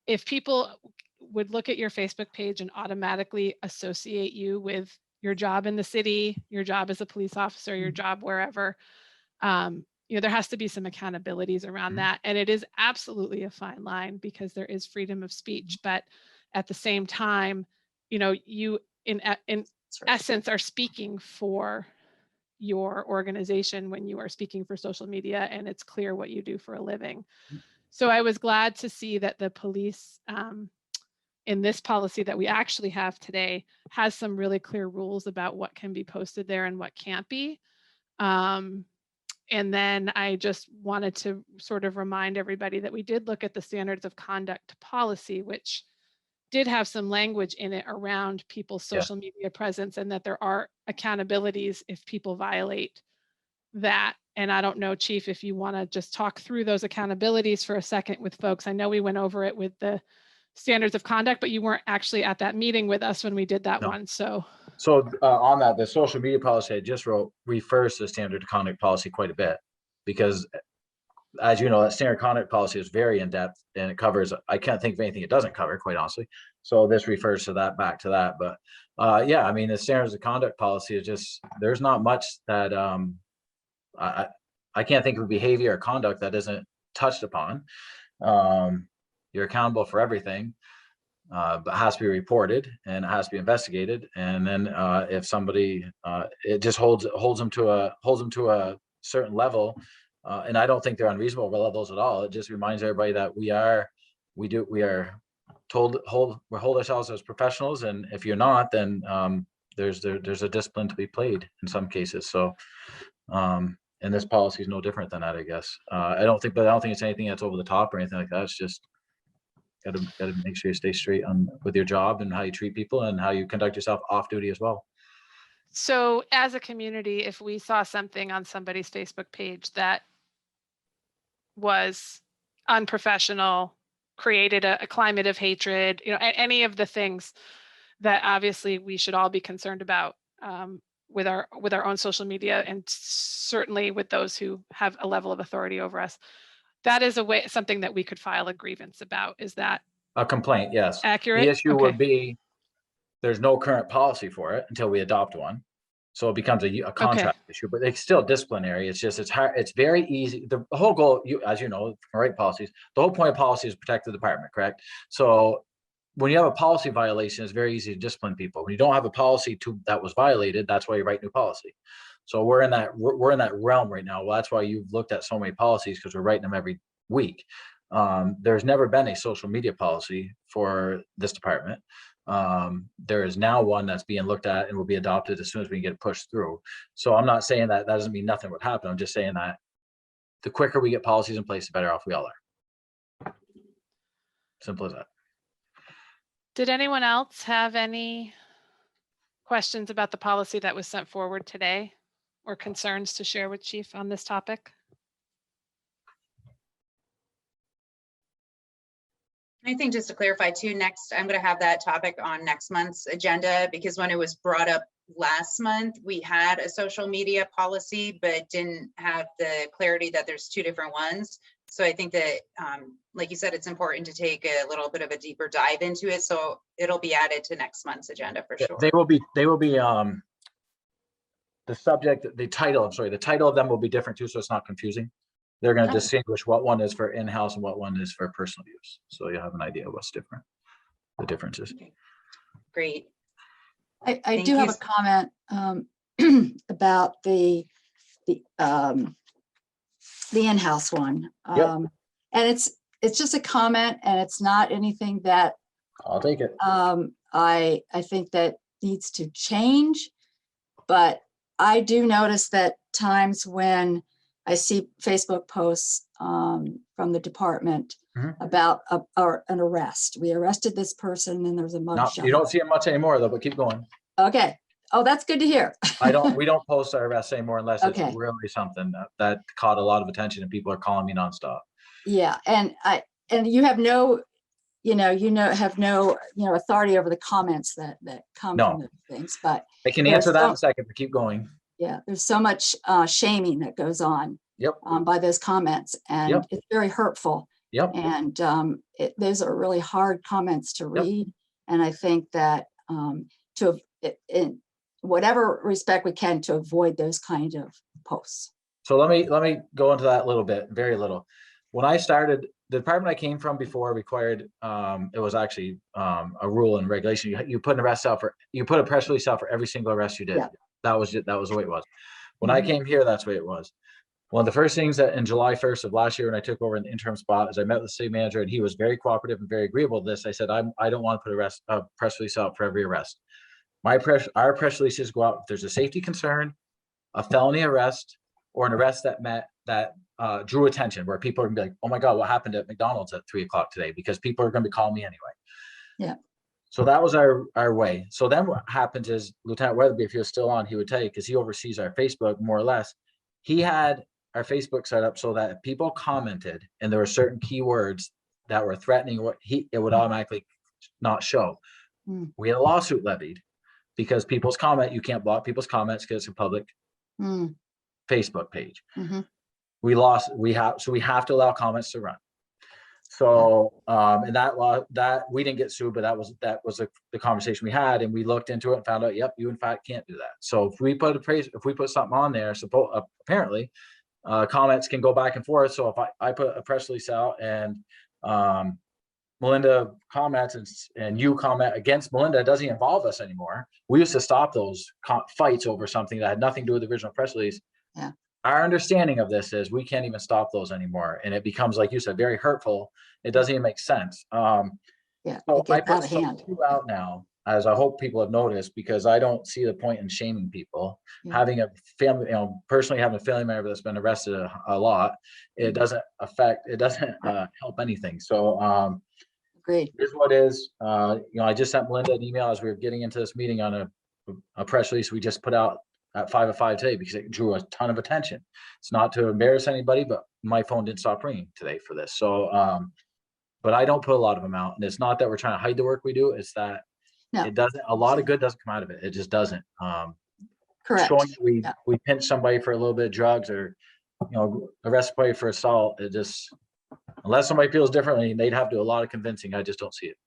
[SPEAKER 3] if people would look at your Facebook page and automatically associate you with your job in the city, your job as a police officer, your job wherever, you know, there has to be some accountabilities around that. And it is absolutely a fine line, because there is freedom of speech, but at the same time, you know, you in essence are speaking for your organization when you are speaking for social media, and it's clear what you do for a living. So I was glad to see that the police in this policy that we actually have today has some really clear rules about what can be posted there and what can't be. And then I just wanted to sort of remind everybody that we did look at the standards of conduct policy, which did have some language in it around people's social media presence, and that there are accountabilities if people violate that. And I don't know, Chief, if you want to just talk through those accountabilities for a second with folks. I know we went over it with the standards of conduct, but you weren't actually at that meeting with us when we did that one. So
[SPEAKER 8] on that, the social media policy I just wrote refers to the standard of conduct policy quite a bit, because as you know, that standard conduct policy is very in-depth, and it covers, I can't think of anything it doesn't cover, quite honestly. So this refers to that, back to that. But yeah, I mean, the standards of conduct policy is just, there's not much that I can't think of behavior or conduct that isn't touched upon. You're accountable for everything, but it has to be reported and it has to be investigated. And then if somebody, it just holds them to a certain level. And I don't think they're unreasonable levels at all. It just reminds everybody that we hold ourselves as professionals. And if you're not, then there's a discipline to be played in some cases. So, and this policy is no different than that, I guess. I don't think it's anything that's over the top or anything like that. It's just gotta make sure you stay straight on with your job and how you treat people and how you conduct yourself off duty as well.
[SPEAKER 3] So as a community, if we saw something on somebody's Facebook page that was unprofessional, created a climate of hatred, you know, any of the things that obviously we should all be concerned about with our own social media, and certainly with those who have a level of authority over us, that is something that we could file a grievance about. Is that
[SPEAKER 8] a complaint? Yes.
[SPEAKER 3] Accurate.
[SPEAKER 8] The issue would be there's no current policy for it until we adopt one. So it becomes a contract issue, but it's still disciplinary. It's just, it's hard. It's very easy. The whole goal, as you know, right policies, the whole point of policy is protect the department, correct? So when you have a policy violation, it's very easy to discipline people. When you don't have a policy that was violated, that's why you write new policy. So we're in that realm right now. Well, that's why you've looked at so many policies, because we're writing them every week. There's never been a social media policy for this department. There is now one that's being looked at and will be adopted as soon as we can get it pushed through. So I'm not saying that doesn't mean nothing would happen. I'm just saying that the quicker we get policies in place, the better off we all are. Simple as that.
[SPEAKER 3] Did anyone else have any questions about the policy that was sent forward today, or concerns to share with Chief on this topic?
[SPEAKER 1] I think just to clarify too, next, I'm going to have that topic on next month's agenda, because when it was brought up last month, we had a social media policy, but didn't have the clarity that there's two different ones. So I think that, like you said, it's important to take a little bit of a deeper dive into it. So it'll be added to next month's agenda for sure.
[SPEAKER 8] They will be the subject, the title of them will be different too, so it's not confusing. they're going to
[SPEAKER 5] Yeah.
[SPEAKER 8] distinguish what one is for in-house and what one is for personal use. So you have an idea of what's different, the differences.
[SPEAKER 1] Great.
[SPEAKER 5] I
[SPEAKER 1] Thank
[SPEAKER 5] do
[SPEAKER 1] you
[SPEAKER 5] have a
[SPEAKER 1] s-
[SPEAKER 5] comment about the in-house one.
[SPEAKER 8] Yep.
[SPEAKER 5] And it's just a comment, and it's not anything that
[SPEAKER 8] I'll take it.
[SPEAKER 5] I think that needs to change. But I do notice that times when I see Facebook posts from the department
[SPEAKER 8] Mhm.
[SPEAKER 5] about an arrest. We arrested this person and there's a mugshot.
[SPEAKER 8] You don't see it much anymore though, but keep going.
[SPEAKER 5] Okay. Oh, that's good to hear.
[SPEAKER 8] We don't post our arrests anymore unless it's
[SPEAKER 5] Okay.
[SPEAKER 8] really something that caught a lot of attention and people are calling me nonstop.
[SPEAKER 5] Yeah, and you have no, have no, authority over the comments that come
[SPEAKER 8] No.
[SPEAKER 5] from those things, but
[SPEAKER 8] I can
[SPEAKER 5] There's
[SPEAKER 8] answer that in
[SPEAKER 5] so-
[SPEAKER 8] a second, but keep going.
[SPEAKER 5] yeah, there's so much shaming that goes on
[SPEAKER 8] Yep,
[SPEAKER 5] by those comments, and
[SPEAKER 8] Yep.
[SPEAKER 5] it's very hurtful.
[SPEAKER 8] yep,
[SPEAKER 5] And those are really hard comments to read. And I think that in whatever respect we can to avoid those kind of posts.
[SPEAKER 8] so let me go into that a little bit, very little. When I started, the department I came from before required, it was actually a rule and regulation. You put a press release out for every single arrest you did.
[SPEAKER 5] Yeah.
[SPEAKER 8] That was the way it was. When I came here, that's the way it was. One of the first things that in July 1st of last year, when I took over an interim spot, is I met with the city manager, and he was very cooperative and very agreeable to this. I said, I don't want to put a press release out for every arrest. Our press releases go out if there's a safety concern, a felony arrest, or an arrest that drew attention, where people are gonna be like, oh my God, what happened at McDonald's at 3 o'clock today? Because people are gonna be calling me anyway.
[SPEAKER 5] Yeah.
[SPEAKER 8] So that was our way. So then what happens is Lieutenant Weatherby, if he was still on, he would tell you, because he oversees our Facebook more or less. He had our Facebook set up so that if people commented and there were certain keywords that were threatening, it would automatically not show.
[SPEAKER 5] Mm.
[SPEAKER 8] We had a lawsuit levied because people's comment, you can't block people's comments because it's a public
[SPEAKER 5] Mm.
[SPEAKER 8] Facebook page.
[SPEAKER 5] Mhm.
[SPEAKER 8] We have to allow comments to run. So and that law, that we didn't get sued, but that was the conversation we had, and we looked into it and found out, yep, you in fact can't do that. So if we put something on there, apparently comments can go back and forth. So if I put a press release out and Melinda comments and you comment against Melinda, it doesn't involve us anymore. We used to stop those fights over something that had nothing to do with the original press release.
[SPEAKER 5] Yeah.
[SPEAKER 8] Our understanding of this is we can't even stop those anymore. And it becomes, like you said, very hurtful. It doesn't even make sense.
[SPEAKER 5] Yeah,
[SPEAKER 8] So
[SPEAKER 5] it
[SPEAKER 8] I
[SPEAKER 5] gets out
[SPEAKER 8] put
[SPEAKER 5] of
[SPEAKER 8] some
[SPEAKER 5] hand.
[SPEAKER 8] out now, as I hope people have noticed, because I don't see the point in shaming people.
[SPEAKER 5] Yeah.
[SPEAKER 8] Having a family, personally having a family member that's been arrested a lot, it doesn't help anything. So
[SPEAKER 5] Agreed.
[SPEAKER 8] here's what is, I just sent Melinda an email as we were getting into this meeting on a press release we just put out at 5:05 today because it drew a ton of attention. It's not to embarrass anybody, but my phone didn't stop ringing today for this. So, but I don't put a lot of them out, and it's not that we're trying to hide the work we do. It's that
[SPEAKER 5] No.
[SPEAKER 8] a lot of good doesn't come out of it. It just doesn't.
[SPEAKER 5] Correct.
[SPEAKER 8] Showing that
[SPEAKER 5] Yeah.
[SPEAKER 8] we pinch somebody for a little bit of drugs or, arrest somebody for assault, it just, unless somebody feels differently, they'd have to do a lot of convincing. I just don't see it.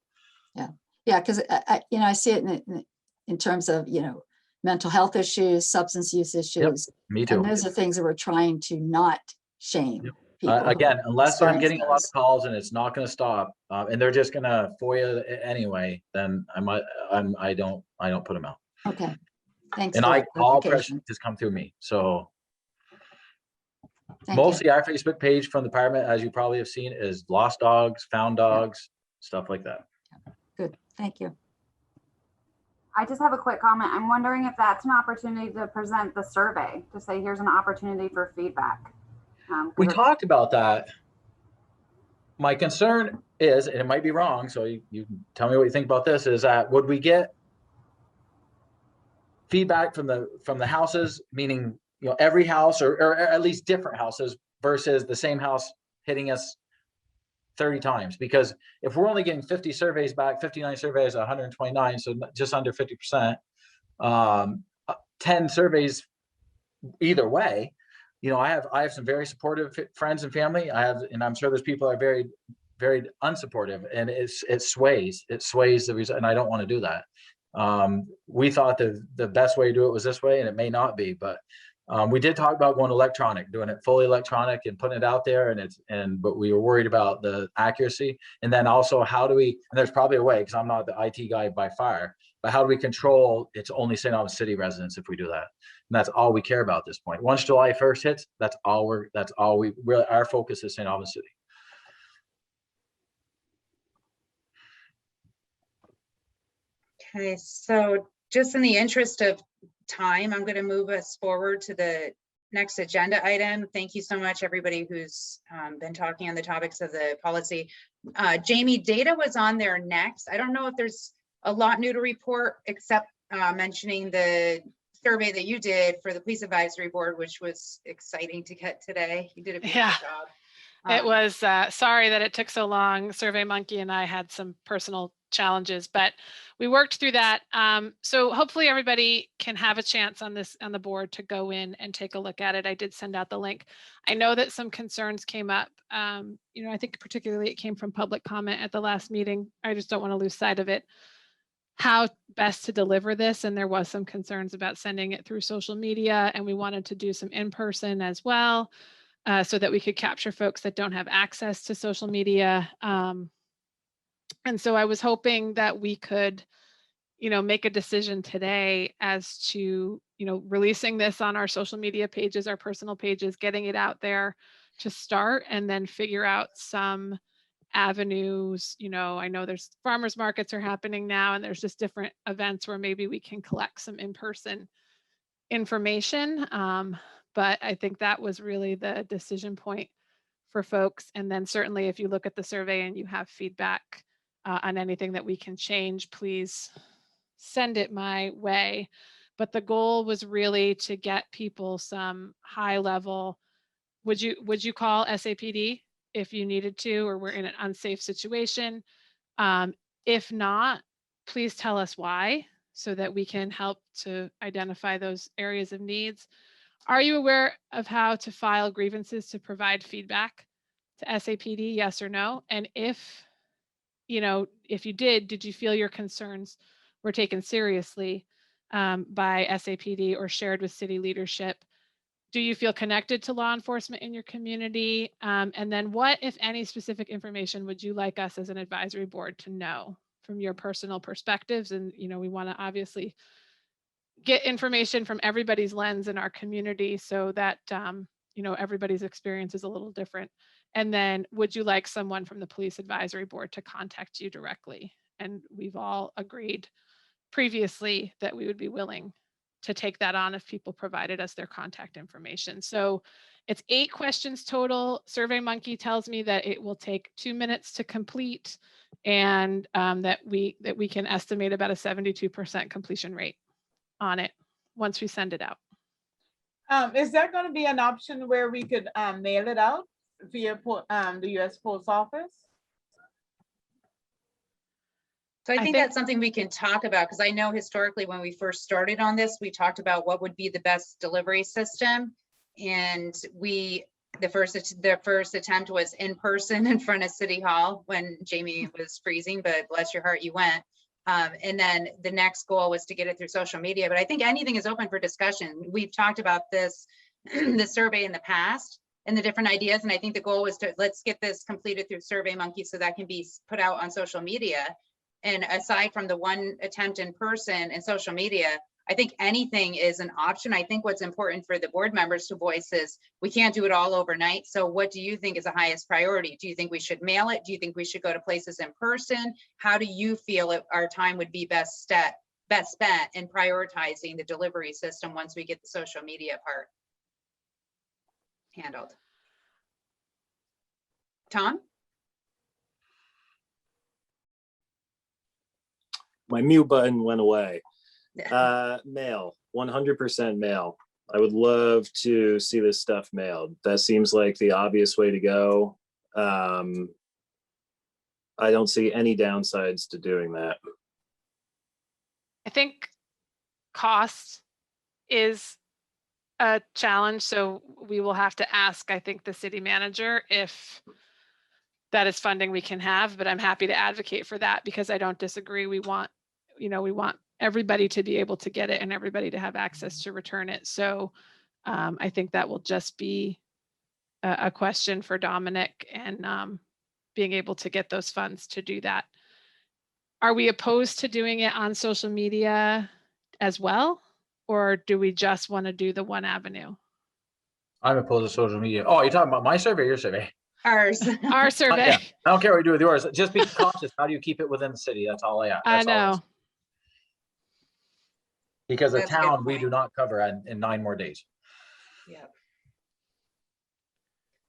[SPEAKER 5] Yeah, because I see it in terms of, mental health issues, substance use issues.
[SPEAKER 8] Me too.
[SPEAKER 5] And those are things that we're trying to not shame
[SPEAKER 8] Yep.
[SPEAKER 5] people. who
[SPEAKER 8] Again, unless I'm
[SPEAKER 5] experience
[SPEAKER 8] getting a lot
[SPEAKER 5] those.
[SPEAKER 8] of calls and it's not going to stop, and they're just going to FOIA it anyway, then I don't put them out.
[SPEAKER 5] Okay, thanks
[SPEAKER 8] And
[SPEAKER 5] for that
[SPEAKER 8] all press
[SPEAKER 5] clarification.
[SPEAKER 8] just come through me. So
[SPEAKER 5] Thank you.
[SPEAKER 8] mostly our Facebook page from the department, as you probably have seen, is lost dogs, found dogs, stuff like that.
[SPEAKER 5] Good, thank you.
[SPEAKER 4] I just have a quick comment. I'm wondering if that's an opportunity to present the survey, to say, here's an opportunity for feedback. 'Cause
[SPEAKER 8] We
[SPEAKER 4] it's-
[SPEAKER 8] talked about that. My concern is, and it might be wrong, so you can tell me what you think about this, is that would we get feedback from the houses, meaning, every house or at least different houses versus the same house hitting us 30 times? Because if we're only getting 50 surveys back, 59 surveys, 129, so just under 50%, 10 surveys either way. I have some very supportive friends and family. And I'm sure there's people that are very, very unsupportive, and it sways the result, and I don't want to do that. We thought the best way to do it was this way, and it may not be, but We did talk about going electronic, doing it fully electronic and putting it out there, but we were worried about the accuracy. And then also, how do we, and there's probably a way, because I'm not the IT guy by far, but how do we control it's only St. Albans City residents if we do that? And that's all we care about at this point. Once July 1st hits, our focus is St. Albans City.
[SPEAKER 1] Okay, so just in the interest of time, I'm going to move us forward to the next agenda item. Thank you so much, everybody who's been talking on the topics of the policy. Jamie, data was on there next. I don't know if there's a lot new to report, except mentioning the survey that you did for the Police Advisory Board, which was exciting to get today. You did a beautiful job.
[SPEAKER 3] It was, sorry that it took so long. SurveyMonkey and I had some personal challenges, but we worked through that. So hopefully everybody can have a chance on the board to go in and take a look at it. I did send out the link. I know that some concerns came up. I think particularly it came from public comment at the last meeting. I just don't want to lose sight of it. How best to deliver this, and there was some concerns about sending it through social media, and we wanted to do some in-person as well, so that we could capture folks that don't have access to social media. And so I was hoping that we could, make a decision today as to, releasing this on our social media pages, our personal pages, getting it out there to start, and then figure out some avenues. I know there's farmers markets are happening now, and there's just different events where maybe we can collect some in-person information. But I think that was really the decision point for folks. And then certainly if you look at the survey and you have feedback on anything that we can change, please send it my way. But the goal was really to get people some high level, would you call SAPD if you needed to, or we're in an unsafe situation? If not, please tell us why, so that we can help to identify those areas of needs. Are you aware of how to file grievances to provide feedback to SAPD, yes or no? And if you did you feel your concerns were taken seriously by SAPD or shared with city leadership? Do you feel connected to law enforcement in your community? And then what, if any, specific information would you like us as an advisory board to know from your personal perspectives? And, we want to obviously get information from everybody's lens in our community, so that, everybody's experience is a little different. And then would you like someone from the Police Advisory Board to contact you directly? And we've all agreed previously that we would be willing to take that on if people provided us their contact information. So it's 8 questions total. SurveyMonkey tells me that it will take 2 minutes to complete, and that we can estimate about a 72% completion rate on it once we send it out.
[SPEAKER 6] Is there going to be an option where we could mail it out via the U.S. Post Office?
[SPEAKER 1] So I think that's something we can talk about, because I know historically when we first started on this, we talked about what would be the best delivery system. And the first attempt was in person in front of City Hall when Jamie was freezing, but bless your heart, you went. And then the next goal was to get it through social media. But I think anything is open for discussion. We've talked about this, the survey in the past, and the different ideas. And I think the goal was to, let's get this completed through SurveyMonkey so that can be put out on social media. And aside from the one attempt in person and social media, I think anything is an option. I think what's important for the board members to voice is we can't do it all overnight. So what do you think is the highest priority? Do you think we should mail it? Do you think we should go to places in person? How do you feel our time would be best spent in prioritizing the delivery system once we get the social media part handled? Tom?
[SPEAKER 2] My mute button went away. Mail, 100% mail. I would love to see this stuff mailed. That seems like the obvious way to go. I don't see any downsides to doing that.
[SPEAKER 3] I think cost is a challenge, so we will have to ask, I think, the city manager if that is funding we can have, but I'm happy to advocate for that, because I don't disagree. We want everybody to be able to get it and everybody to have access to return it. So I think that will just be a question for Dominic and being able to get those funds to do that. Are we opposed to doing it on social media as well? Or do we just want to do the one avenue?
[SPEAKER 8] I'm opposed to social media. Oh, you're talking about my survey, or your survey?
[SPEAKER 1] Ours.
[SPEAKER 3] Our survey.
[SPEAKER 8] Yeah, I don't care what you do with yours. Just be cautious. How do you keep it within the city? That's all I ask.
[SPEAKER 3] I
[SPEAKER 8] That's all
[SPEAKER 3] know.
[SPEAKER 8] Because the
[SPEAKER 1] That's a good
[SPEAKER 8] town, we
[SPEAKER 1] point.
[SPEAKER 8] do not cover in 9 more days.
[SPEAKER 1] Yep.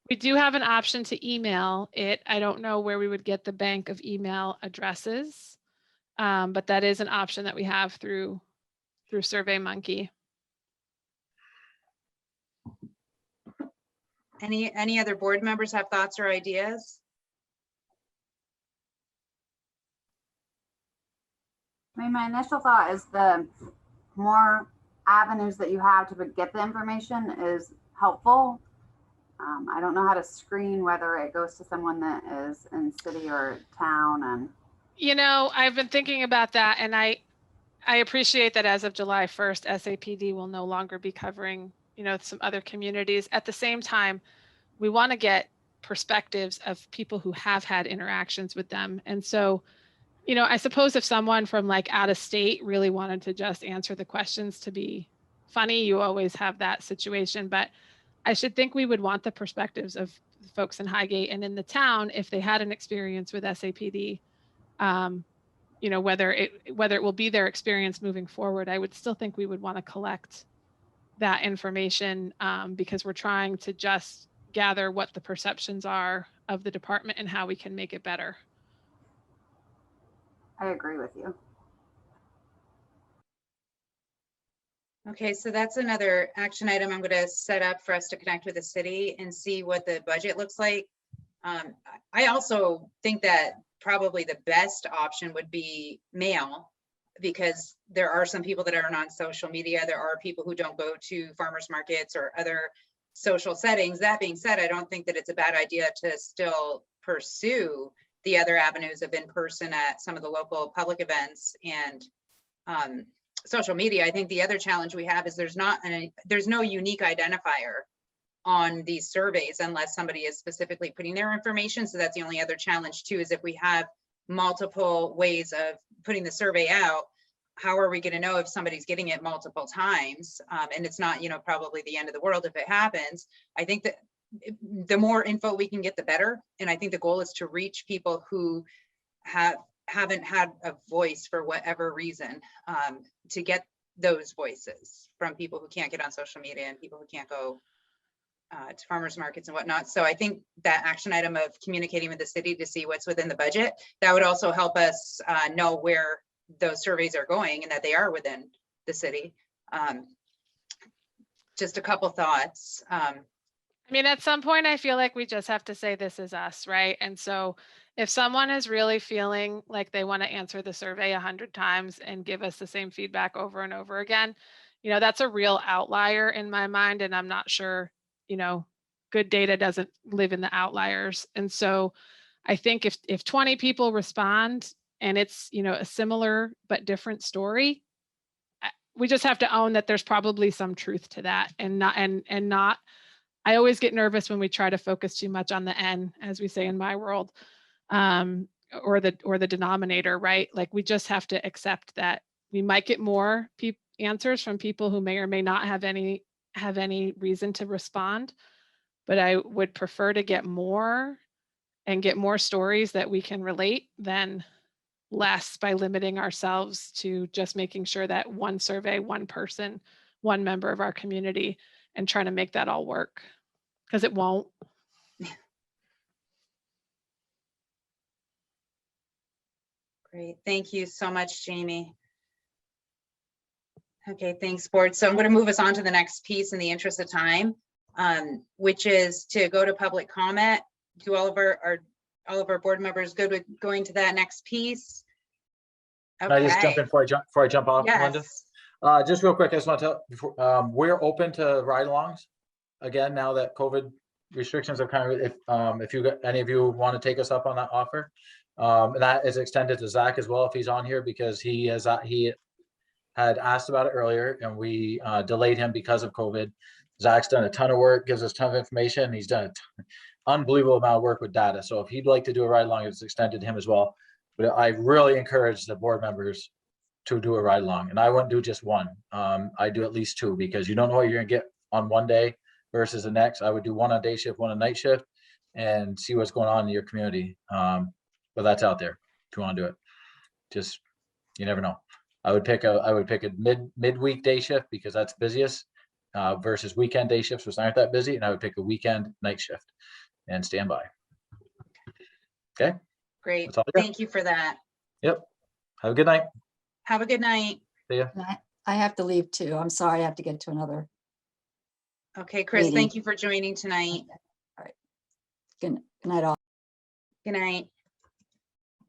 [SPEAKER 3] We do have an option to email it. I don't know where we would get the bank of email addresses, but that is an option that we have through SurveyMonkey.
[SPEAKER 1] Any other board members have thoughts or ideas?
[SPEAKER 4] I mean, my initial thought is the more avenues that you have to get the information is helpful. I don't know how to screen whether it goes to someone that is in city or town, and
[SPEAKER 3] You know, I've been thinking about that, and I appreciate that as of July 1st, SAPD will no longer be covering, some other communities. At the same time, we want to get perspectives of people who have had interactions with them. And so, I suppose if someone from like out of state really wanted to just answer the questions to be funny, you always have that situation. But I should think we would want the perspectives of folks in Highgate and in the town if they had an experience with SAPD. Whether it will be their experience moving forward, I would still think we would want to collect that information because we're trying to just gather what the perceptions are of the department and how we can make it better.
[SPEAKER 4] I agree with you.
[SPEAKER 1] Okay, so that's another action item I'm going to set up for us to connect with the city and see what the budget looks like. I also think that probably the best option would be mail, because there are some people that aren't on social media. There are people who don't go to farmers markets or other social settings. That being said, I don't think that it's a bad idea to still pursue the other avenues of in-person at some of the local public events and social media. I think the other challenge we have is there's no unique identifier on these surveys unless somebody is specifically putting their information. So that's the only other challenge too, is if we have multiple ways of putting the survey out, how are we going to know if somebody's getting it multiple times? And it's not, probably the end of the world if it happens. I think that the more info we can get, the better. And I think the goal is to reach people who haven't had a voice for whatever reason, to get those voices from people who can't get on social media and people who can't go to farmers markets and whatnot. So I think that action item of communicating with the city to see what's within the budget, that would also help us know where those surveys are going and that they are within the city. Just a couple thoughts.
[SPEAKER 3] I mean, at some point, I feel like we just have to say this is us, right? And so if someone is really feeling like they want to answer the survey 100 times and give us the same feedback over and over again, that's a real outlier in my mind. And I'm not sure, good data doesn't live in the outliers. And so I think if 20 people respond and it's, a similar but different story, we just have to own that there's probably some truth to that and not, I always get nervous when we try to focus too much on the N, as we say in my world, or the denominator, right? Like we just have to accept that we might get more answers from people who may or may not have any reason to respond, but I would prefer to get more and get more stories that we can relate than less by limiting ourselves to just making sure that one survey, one person, one member of our community, and trying to make that all work, because it won't.
[SPEAKER 1] Great, thank you so much, Jamie. Okay, thanks, board. So I'm going to move us on to the next piece in the interest of time, which is to go to public comment. Do all of our board members good with going to that next piece?
[SPEAKER 8] Can I just jump in before I jump off, Linda?
[SPEAKER 1] Yes.
[SPEAKER 8] Just real quick, I just want to tell, we're open to ride-alongs again now that COVID restrictions have kind of, if any of you want to take us up on that offer, and that is extended to Zach as well if he's on here, because he had asked about it earlier and we delayed him because of COVID. Zach's done a ton of work, gives us a ton of information. He's done an unbelievable amount of work with data. So if he'd like to do a ride along, it's extended to him as well. But I really encourage the board members to do a ride along, and I wouldn't do just one. I do at least two, because you don't know what you're gonna get on one day versus the next. I would do one on day shift, one on night shift, and see what's going on in your community. But that's out there if you want to do it. Just, you never know. I would pick a midweek day shift because that's busiest, versus weekend day shifts which aren't that busy, and I would pick a weekend night shift and stand by. Okay.
[SPEAKER 1] Great.
[SPEAKER 8] That's all I got.
[SPEAKER 1] Thank you for that.
[SPEAKER 8] Yep. Have a good night.
[SPEAKER 1] Have a good night.
[SPEAKER 8] See ya.
[SPEAKER 5] And I have to leave too. I'm sorry, I have to get to another.
[SPEAKER 1] Okay, Chris,
[SPEAKER 5] Meeting.
[SPEAKER 1] thank you for joining tonight.
[SPEAKER 5] Good night all.
[SPEAKER 1] Good night.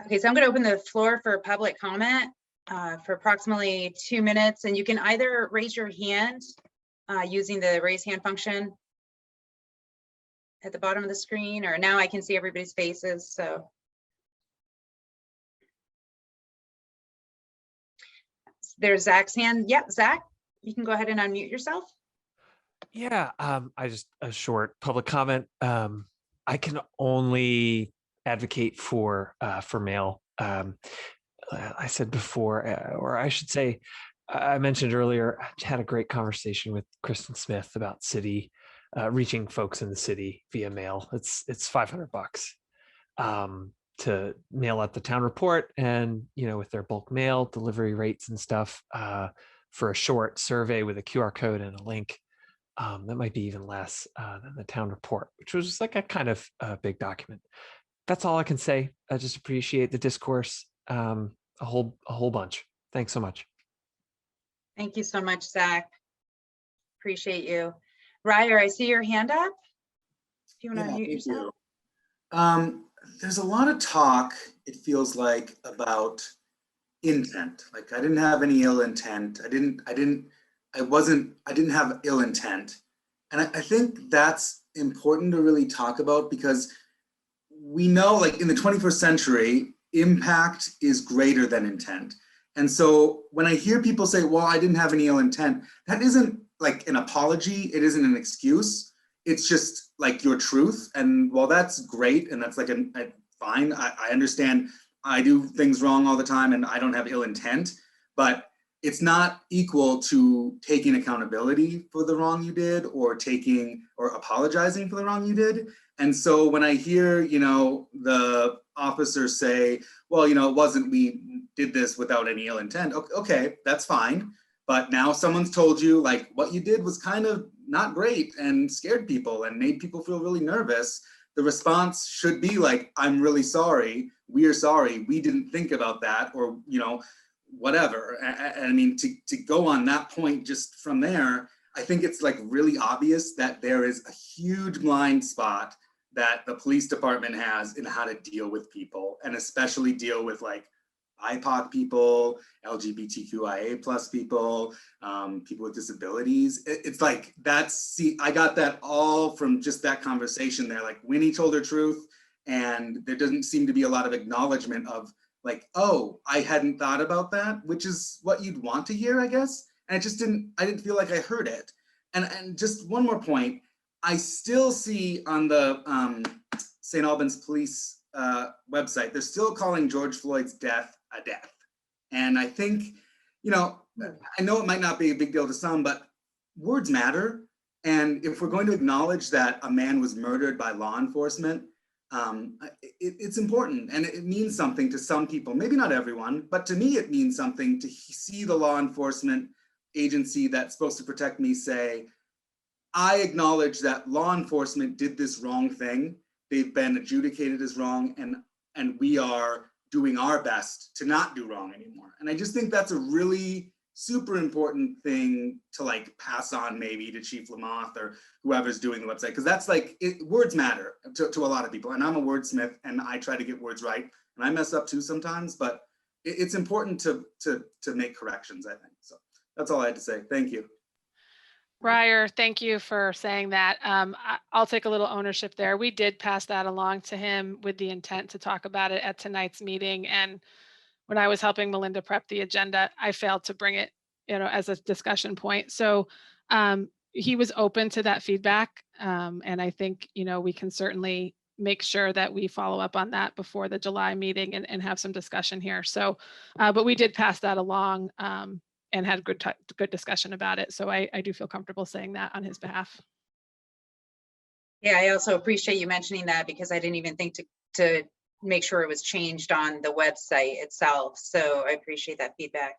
[SPEAKER 1] Okay, so I'm going to open the floor for public comment for approximately 2 minutes, and you can either raise your hand using the raise hand function at the bottom of the screen, or now I can see everybody's faces, so. There's Zach's hand. Yep, Zach, you can go ahead and unmute yourself.
[SPEAKER 9] Yeah, I just a short public comment. I can only advocate for mail. I said before, or I should say, I mentioned earlier, I had a great conversation with Kristen Smith about city reaching folks in the city via mail. It's $500 to mail out the town report, and with their bulk mail delivery rates and stuff, for a short survey with a QR code and a link. That might be even less than the town report, which was like a kind of big document. That's all I can say. I just appreciate the discourse, a whole bunch. Thanks so much.
[SPEAKER 1] Thank you so much, Zach. Appreciate you. Ryer, I see your hand up. If you want to unmute yourself.
[SPEAKER 10] There's a lot of talk, it feels like, about intent. Like I didn't have any ill intent. I didn't have ill intent. And I think that's important to really talk about, because we know, like, in the 21st century, impact is greater than intent. And so when I hear people say, well, I didn't have any ill intent, that isn't like an apology. It isn't an excuse. It's just like your truth. And while that's great, and that's like fine, I understand I do things wrong all the time and I don't have ill intent, but it's not equal to taking accountability for the wrong you did, or apologizing for the wrong you did. And so when I hear, the officers say, well, it wasn't, we did this without any ill intent. Okay, that's fine. But now someone's told you, like, what you did was kind of not great and scared people and made people feel really nervous. The response should be like, I'm really sorry. We are sorry. We didn't think about that, or, whatever. I mean, to go on that point just from there, I think it's like really obvious that there is a huge blind spot that the police department has in how to deal with people, and especially deal with like BIPOC people, LGBTQIA plus people, people with disabilities. It's like, I got that all from just that conversation there. Like Winnie told her truth, and there doesn't seem to be a lot of acknowledgement of like, oh, I hadn't thought about that, which is what you'd want to hear, I guess. And I didn't feel like I heard it. And just one more point, I still see on the St. Albans police website, they're still calling George Floyd's death a death. And I think, I know it might not be a big deal to some, but words matter. And if we're going to acknowledge that a man was murdered by law enforcement, it's important, and it means something to some people, maybe not everyone, but to me it means something to see the law enforcement agency that's supposed to protect me say, I acknowledge that law enforcement did this wrong thing. They've been adjudicated as wrong, and we are doing our best to not do wrong anymore. And I just think that's a really super important thing to like pass on maybe to Chief Lamoth or whoever's doing the website, because that's like, words matter to a lot of people. And I'm a wordsmith, and I try to get words right, and I mess up too sometimes, but it's important to make corrections, I think. So that's all I had to say. Thank you.
[SPEAKER 3] Ryer, thank you for saying that. I'll take a little ownership there. We did pass that along to him with the intent to talk about it at tonight's meeting. And when I was helping Melinda prep the agenda, I failed to bring it, as a discussion point. So, he was open to that feedback. And I think, we can certainly make sure that we follow up on that before the July meeting and have some discussion here. So, but we did pass that along and had good discussion about it. So I do feel comfortable saying that on his behalf.
[SPEAKER 1] Yeah, I also appreciate you mentioning that because I didn't even think to make sure it was changed on the website itself. So I appreciate that feedback.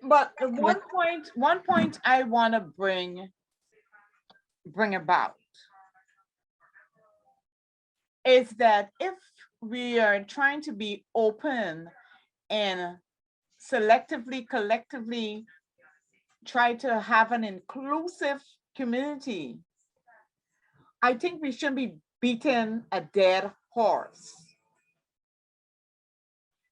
[SPEAKER 6] But the one point I want to bring about is that if we are trying to be open and selectively, collectively try to have an inclusive community, I think we shouldn't be beating a dead horse.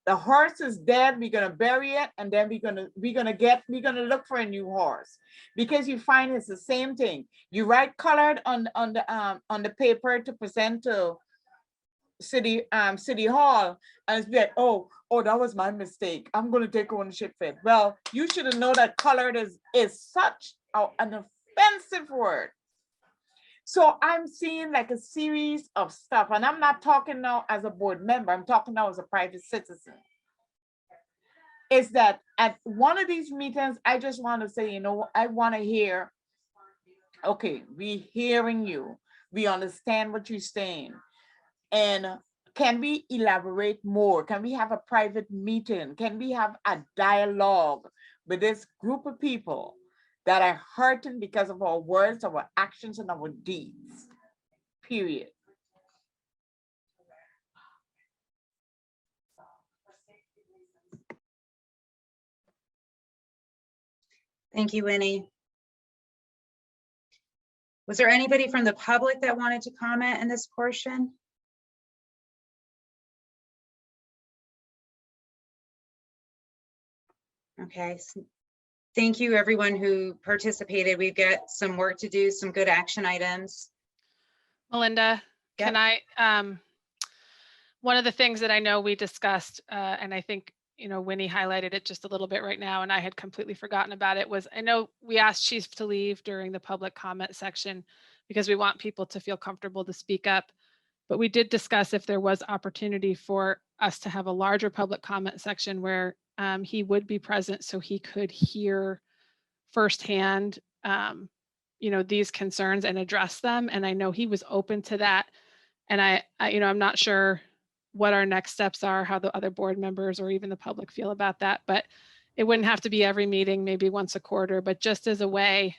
[SPEAKER 6] The horse is dead, we're gonna bury it, and then we're gonna look for a new horse. Because you find it's the same thing. You write colored on the paper to present to city hall, and it's like, oh, that was my mistake. I'm gonna take ownership for it. Well, you should have known that colored is such an offensive word. So I'm seeing like a series of stuff, and I'm not talking now as a board member, I'm talking now as a private citizen. Is that at one of these meetings, I just want to say, I want to hear, okay, we hearing you, we understand what you're saying. And can we elaborate more? Can we have a private meeting? Can we have a dialogue with this group of people that are hurting because of our words, our actions, and our deeds, period.
[SPEAKER 1] Thank you, Winnie. Was there anybody from the public that wanted to comment in this portion? Okay. Thank you, everyone who participated. We've got some work to do, some good action items.
[SPEAKER 3] Melinda,
[SPEAKER 1] Yep.
[SPEAKER 3] can I, one of the things that I know we discussed, and I think, Winnie highlighted it just a little bit right now, and I had completely forgotten about it, was I know we asked chiefs to leave during the public comment section because we want people to feel comfortable to speak up. But we did discuss if there was opportunity for us to have a larger public comment section where he would be present so he could hear firsthand, these concerns and address them. And I know he was open to that. And I'm not sure what our next steps are, how the other board members or even the public feel about that, but it wouldn't have to be every meeting, maybe once a quarter, but just as a way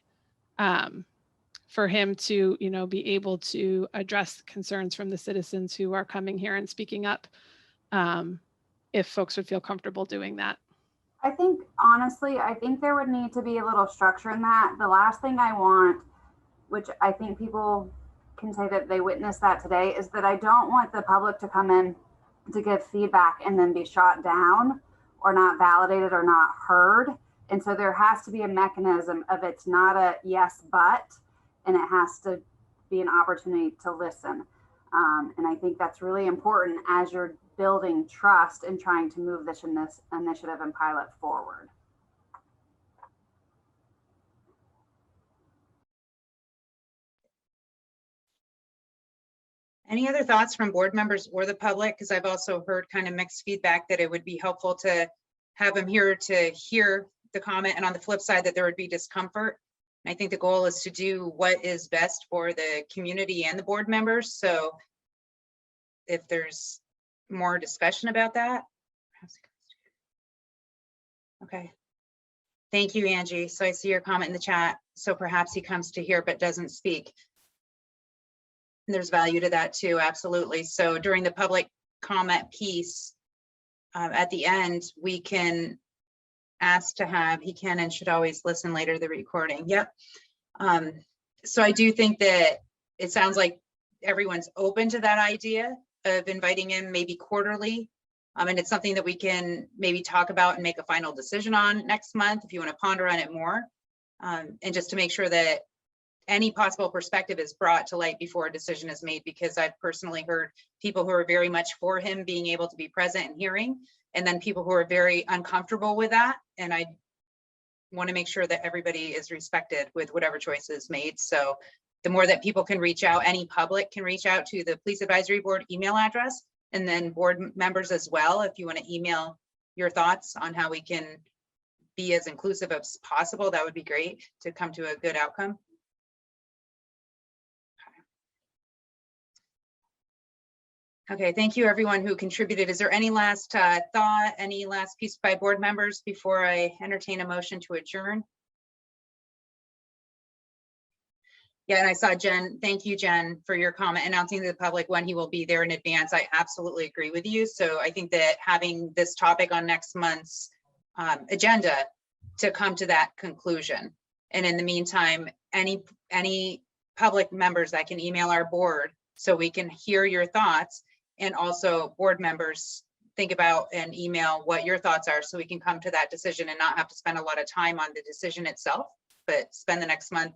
[SPEAKER 3] for him to, be able to address concerns from the citizens who are coming here and speaking up, if folks would feel comfortable doing that.
[SPEAKER 4] I think, honestly, there would need to be a little structure in that. The last thing I want, which I think people can say that they witnessed that today, is that I don't want the public to come in to give feedback and then be shot down or not validated or not heard. And so there has to be a mechanism of it's not a yes, but, and it has to be an opportunity to listen. And I think that's really important as you're building trust and trying to move this initiative and pilot forward.
[SPEAKER 1] Any other thoughts from board members or the public? Because I've also heard kind of mixed feedback that it would be helpful to have them here to hear the comment, and on the flip side that there would be discomfort. And I think the goal is to do what is best for the community and the board members. So if there's more discussion about that. Okay. Thank you, Angie. So I see your comment in the chat. So perhaps he comes to hear but doesn't speak. And there's value to that too, absolutely. So during the public comment piece, at the end, we can ask to have, he can and should always listen later to the recording. Yep. So I do think that it sounds like everyone's open to that idea of inviting him maybe quarterly. And it's something that we can maybe talk about and make a final decision on next month if you want to ponder on it more. And just to make sure that any possible perspective is brought to light before a decision is made, because I've personally heard people who are very much for him being able to be present and hearing, and then people who are very uncomfortable with that. And I want to make sure that everybody is respected with whatever choice is made. So the more that people can reach out, any public can reach out to the Police Advisory Board email address, and then board members as well, if you want to email your thoughts on how we can be as inclusive as possible, that would be great to come to a good outcome. Okay, thank you everyone who contributed. Is there any last thought, any last piece by board members before I entertain a motion to adjourn? Yeah, and I saw Jen, thank you, Jen, for your comment announcing to the public when he will be there in advance. I absolutely agree with you. So I think that having this topic on next month's agenda to come to that conclusion. And in the meantime, any public members that can email our board so we can hear your thoughts, and also board members think about and email what your thoughts are so we can come to that decision and not have to spend a lot of time on the decision itself, but spend the next month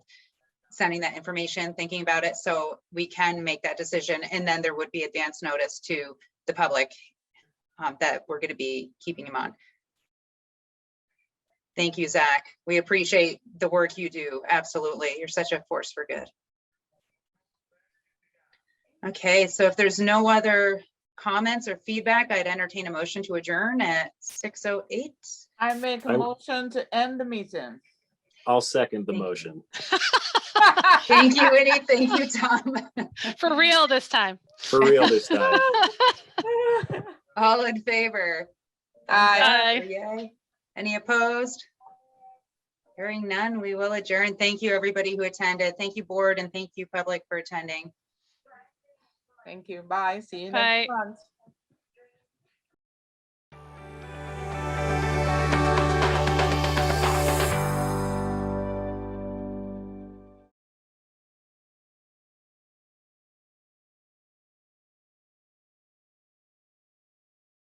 [SPEAKER 1] sending that information, thinking about it so we can make that decision. And then there would be advance notice to the public that we're going to be keeping him on. Thank you, Zach. We appreciate the work you do. Absolutely. You're such a force for good. Okay, so if there's no other comments or feedback, I'd entertain a motion to adjourn at 6:08.
[SPEAKER 6] I make a motion to end the meeting.
[SPEAKER 2] I'll second the motion.
[SPEAKER 1] Thank you, Winnie. Thank you, Tom.
[SPEAKER 3] For real this time.
[SPEAKER 2] For real this time.
[SPEAKER 1] All in favor?
[SPEAKER 6] Aye.
[SPEAKER 1] Thumbs up or yay? Any opposed? Hearing none, we will adjourn. Thank you, everybody who attended. Thank you, board, and thank you, public, for attending.
[SPEAKER 6] Thank you. Bye. See you
[SPEAKER 3] Bye.
[SPEAKER 6] next month.